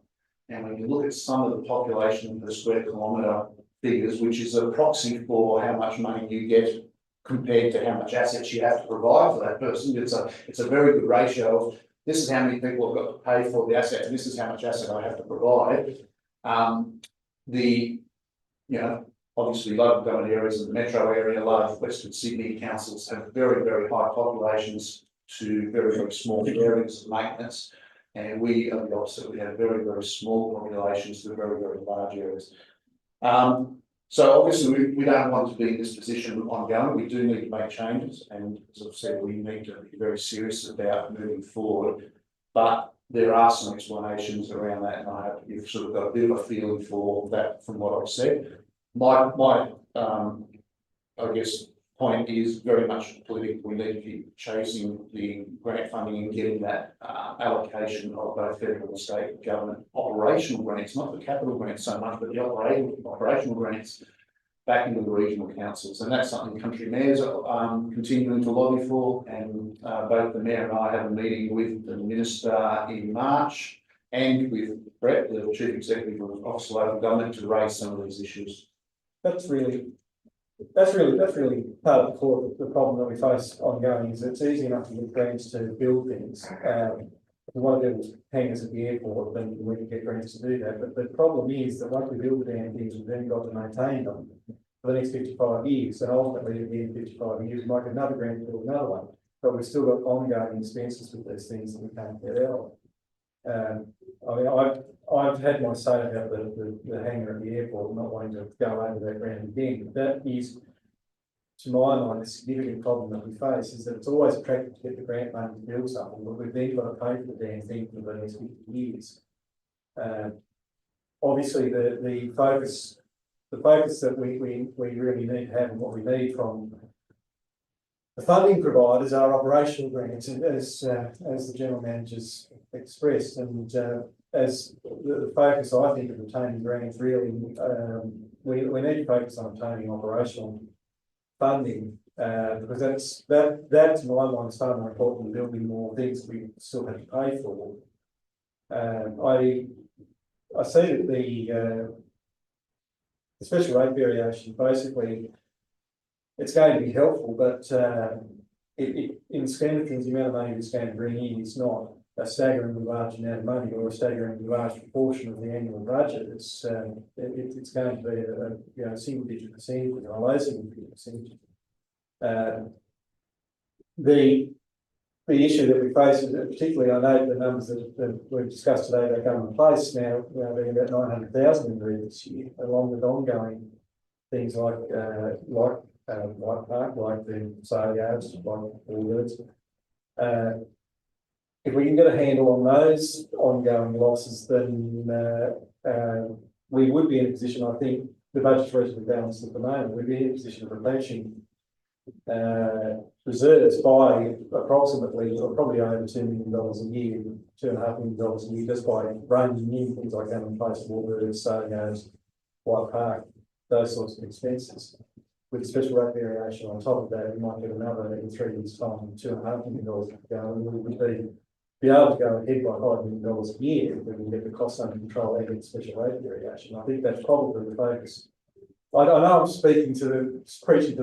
And when you look at some of the population per square kilometre figures, which is a proxy for how much money you get compared to how much assets you have to provide for that person, it's a very good ratio of this is how many people I've got to pay for the asset, and this is how much asset I have to provide. Obviously local government areas in the metro area, large Western Sydney councils have very, very high populations to very, very small areas of maintenance. And we are the opposite. We have very, very small populations to very, very large areas. So obviously we don't want to be in this position ongoing. We do need to make changes, and as I've said, we need to be very serious about moving forward. But there are some explanations around that, and you've sort of got a bit of a feeling for that from what I've said. My I guess point is very much political. We need to keep chasing the grant funding and getting that allocation of both federal and state government operational grants, not the capital grants so much, but the operational grants back into the regional councils. And that's something country mayors are continuing to lobby for. And both the mayor and I have a meeting with the minister in March and with Brett, the chief executive of Office of Local Government, to raise some of these issues. That's really part of the core of the problem that we face ongoing. Is it's easy enough to get grants to build things. If we want to do hangars at the airport, then we can get grants to do that. But the problem is that once we build the damn things, we've then got to maintain them for the next 55 years. And ultimately, at the end of 55 years, we might get another grant to build another one. But we've still got ongoing expenses with these things that we can't get out of. I've had my say about the hangar at the airport, not wanting to go over that ground again. That is, to my mind, a significant problem that we face, is that it's always attractive to get the grant money to build something, but we've then got to pay for the damn thing for the next 50 years. Obviously, the focus that we really need to have, and what we need from the funding providers are operational grants, and as the general managers expressed, and as the focus, I think, of obtaining grants really, we need to focus on obtaining operational funding, because that to my mind is far more important than building more things we still have to pay for. I see that the special rate variation, basically, it's going to be helpful, but in the scheme of things, the amount of money it's going to bring in is not a staggeringly large amount of money or a staggeringly large proportion of the annual budget. It's going to be a single digit percentage or a low single digit percentage. The issue that we face, particularly I know the numbers that we've discussed today about government place now being about 900,000 in there this year, along with ongoing things like White Park, like the sale yards, like Allbirds. If we can get a handle on those ongoing losses, then we would be in a position, I think, the budget's reasonably balanced at the moment, we'd be in a position of replenishing reserves by approximately, or probably over $2 million a year, $2.5 million a year, just by running in things like Government Place, Allbirds, sale yards, White Park, those sorts of expenses. With a special rate variation on top of that, we might get another in 3 years' time, $2.5 million to go, and we would be able to go ahead by $5 million a year if we can get the costs under control and get special rate variation. I think that's probably the focus. I know I'm preaching to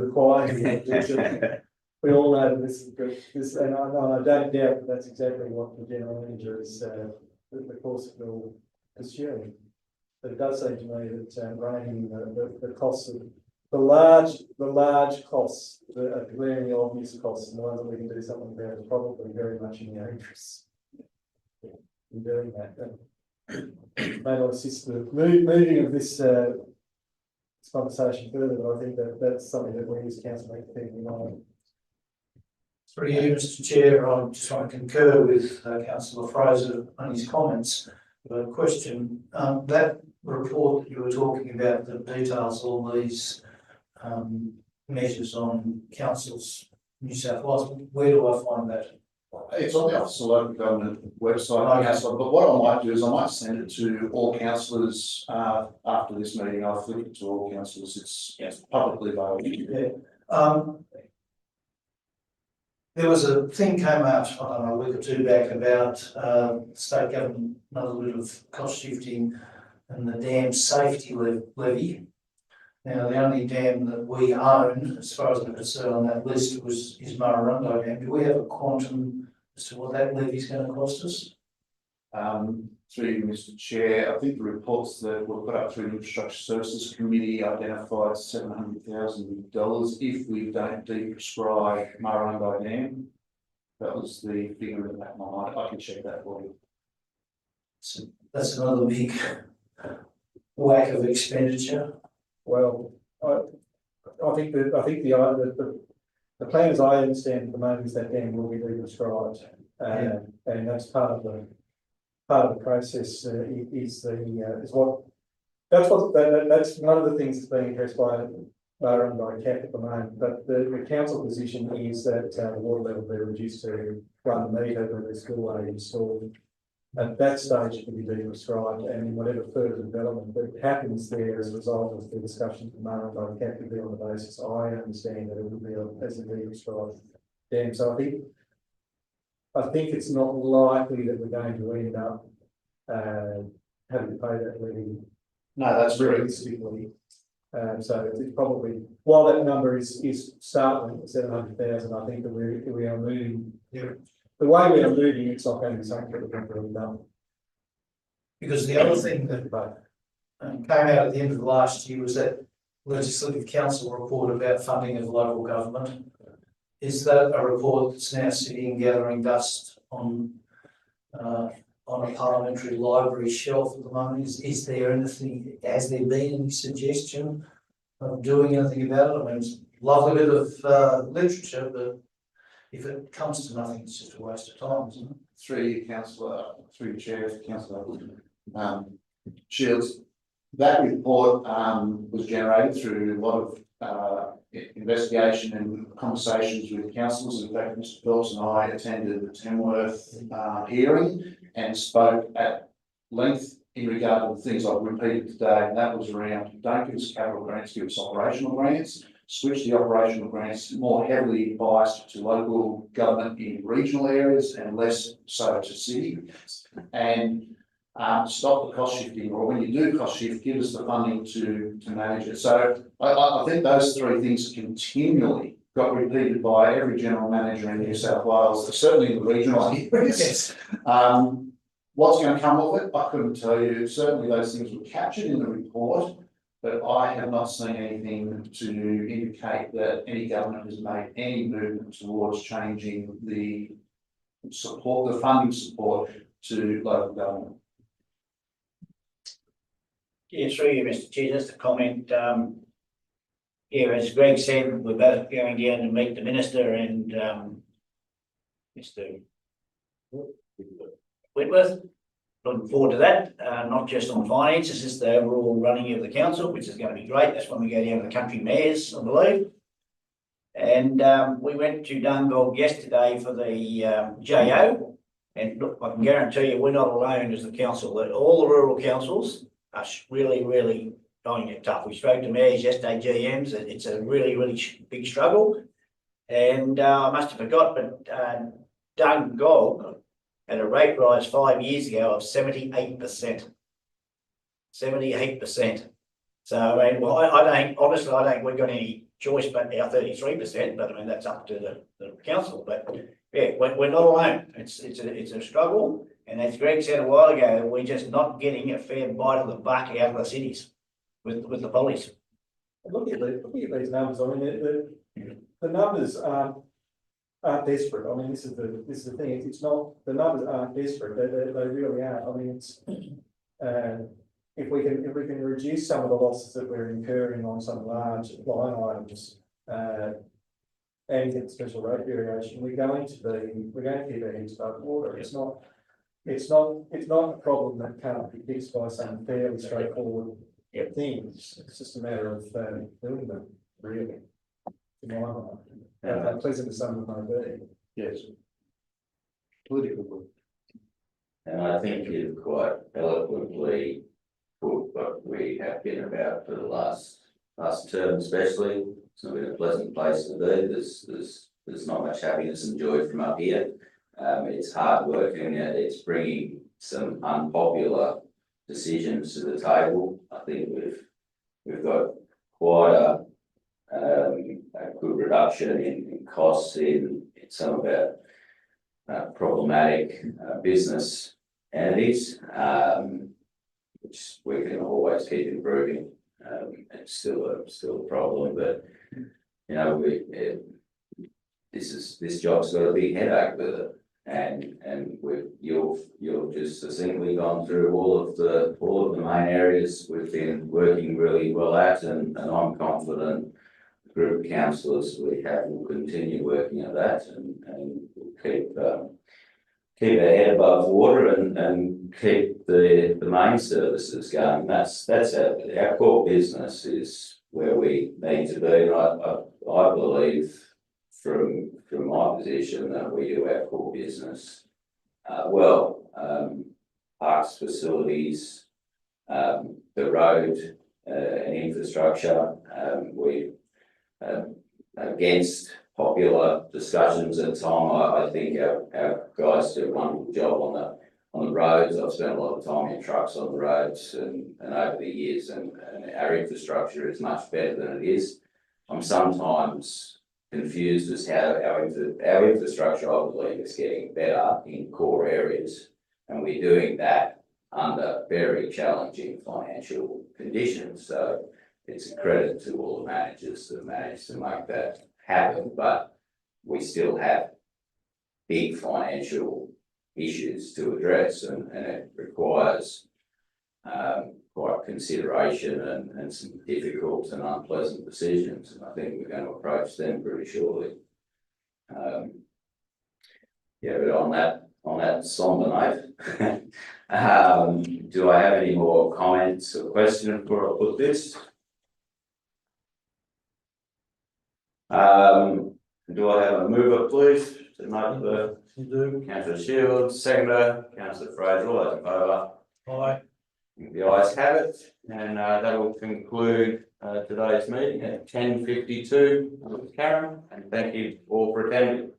the choir here. We all know that this, and I don't doubt that that's exactly what the general manager is, the course will pursue. But it does seem to me that reining the costs of the large costs, the glaringly obvious costs, and the ones that we can do something about, is probably very much in our interests in doing that. May not assist the moving of this conversation further, but I think that's something that we as council need to keep in mind. Through you, Mr. Chair, I just want to concur with Councillor Fraser on his comments. A question, that report that you were talking about that details all these measures on councils, New South Wales, where do I find that? It's on the Office of Local Government website, councillor, but what I might do is I might send it to all councillors, after this meeting, I'll flick it to all councillors, it's publicly available. Yeah. There was a thing came out, I don't know, a week or two back about state government, another bit of cost shifting and the dam safety levy. Now, the only dam that we own, as far as I'm concerned on that list, is Murrurundi Dam. Do we have a quantum as to what that levy is going to cost us? Through you, Mr. Chair, I think the reports that were put up through the Infrastructure Services Committee identified $700,000 if we don't de-prescribe Murrurundi Dam. That was the figure in that mind. I can check that for you. So that's another big whack of expenditure. Well, I think the plan, as I understand at the moment, is that dam will be re-prescribed, and that's part of the process. That's one of the things that's being addressed by Murrurundi CAP at the moment. But the council position is that the water level will be reduced to 1 metre when the spillway installed. At that stage, it will be de-prescribed, and whatever further development that happens there as a result of the discussion with Murrurundi CAP will be on the basis I understand that it will be as a de-prescribed dam. So I think it's not likely that we're going to end up having to pay that levy. No, that's very realistically. So it's probably, while that number is startling at 700,000, I think that we are moving. Yeah. The way we are moving, it's not going to be something that we're going to really done. Because the other thing that came out at the end of last year was that Legislative Council report about funding of local government. Is that a report that's now sitting gathering dust on a parliamentary library shelf at the moment? Is there anything, has there been any suggestion of doing anything about it? I mean, it's a lovely bit of literature, but if it comes to nothing, it's just a waste of time, isn't it? through you, councillor, through your chair, councillor Shields. That report was generated through a lot of investigation and conversations with councillors. In fact, Mr. Phelps and I attended the Tamworth hearing and spoke at length in regard to the things I've repeated today, and that was around don't give us capital grants, give us operational grants. Switch the operational grants more heavily biased to local government in regional areas and less so to city. And stop the cost shifting, or when you do cost shift, give us the funding to manage it. So I think those three things continually got repeated by every general manager in New South Wales, certainly in the regional areas. Yes. What's going to come of it, I couldn't tell you. Certainly those things were captured in the report, but I have not seen anything to indicate that any government has made any movement towards changing the support, the funding support to local government. Yeah, through you, Mr. Chair, just a comment. Yeah, as Greg said, we're both going down to meet the minister and Mr. Whitworth. Looking forward to that, not just on finances, just the overall running of the council, which is going to be great. That's when we go down to the country mayors, I believe. And we went to Dungog yesterday for the JO. And look, I can guarantee you we're not alone as the council. That all the rural councils are really finding it tough. We spoke to mayors yesterday, GMs. It's a really big struggle. And I must have forgot, but Dungog had a rate rise 5 years ago of 78%. 78%. So I mean, well, I don't honestly, I don't think we've got any choice but our 33%. But I mean, that's up to the council. But yeah, we're not alone. It's a struggle. And as Greg said a while ago, we're just not getting a fair bite of the buck out of the cities with the police. Look at these numbers. I mean, the numbers aren't desperate. I mean, this is the thing. It's not, the numbers aren't desperate. They really aren't. I mean, it's if we can reduce some of the losses that we're incurring on some large line items and get special rate variation, we're going to keep our heads above water. It's not. it's not a problem that can't be fixed by some fairly straightforward things. It's just a matter of doing them, really. In my mind, how pleasant as some of them may be. Yes. Political will. And I think you've quite eloquently put what we have been about for the last term especially. It's not been a pleasant place to be. There's not much happiness and joy from up here. It's hard work and it's bringing some unpopular decisions to the table. I think we've got quite a good reduction in costs in some of our problematic business entities, which we can always keep improving. It's still a problem, but you know this job's got a big headache with it, and you've just succinctly gone through all of the main areas we've been working really well at, and I'm confident the group of councillors we have will continue working at that and keep our head above water and keep the main services going. That's our core business is where we need to be. And I believe from my position that we do our core business well. Parks, facilities, the road and infrastructure. We against popular discussions at the time. I think our guys do a wonderful job on the roads. I've spent a lot of time in trucks on the roads and over the years, and our infrastructure is much better than it is. I'm sometimes confused as how our infrastructure, I believe, is getting better in core areas, and we're doing that under very challenging financial conditions. So it's a credit to all the managers that managed to make that happen, but we still have big financial issues to address, and it requires quite consideration and some difficult and unpleasant decisions, and I think we're going to approach them pretty shortly. Yeah, but on that somber note, do I have any more comments or questions before I put this? Do I have a mover, please, to note the Councillor Shields, seconder, Councillor Fraser, all those in favour? Aye. The ayes have it, and that will conclude today's meeting at 10:52. Karen, and thank you all for attending.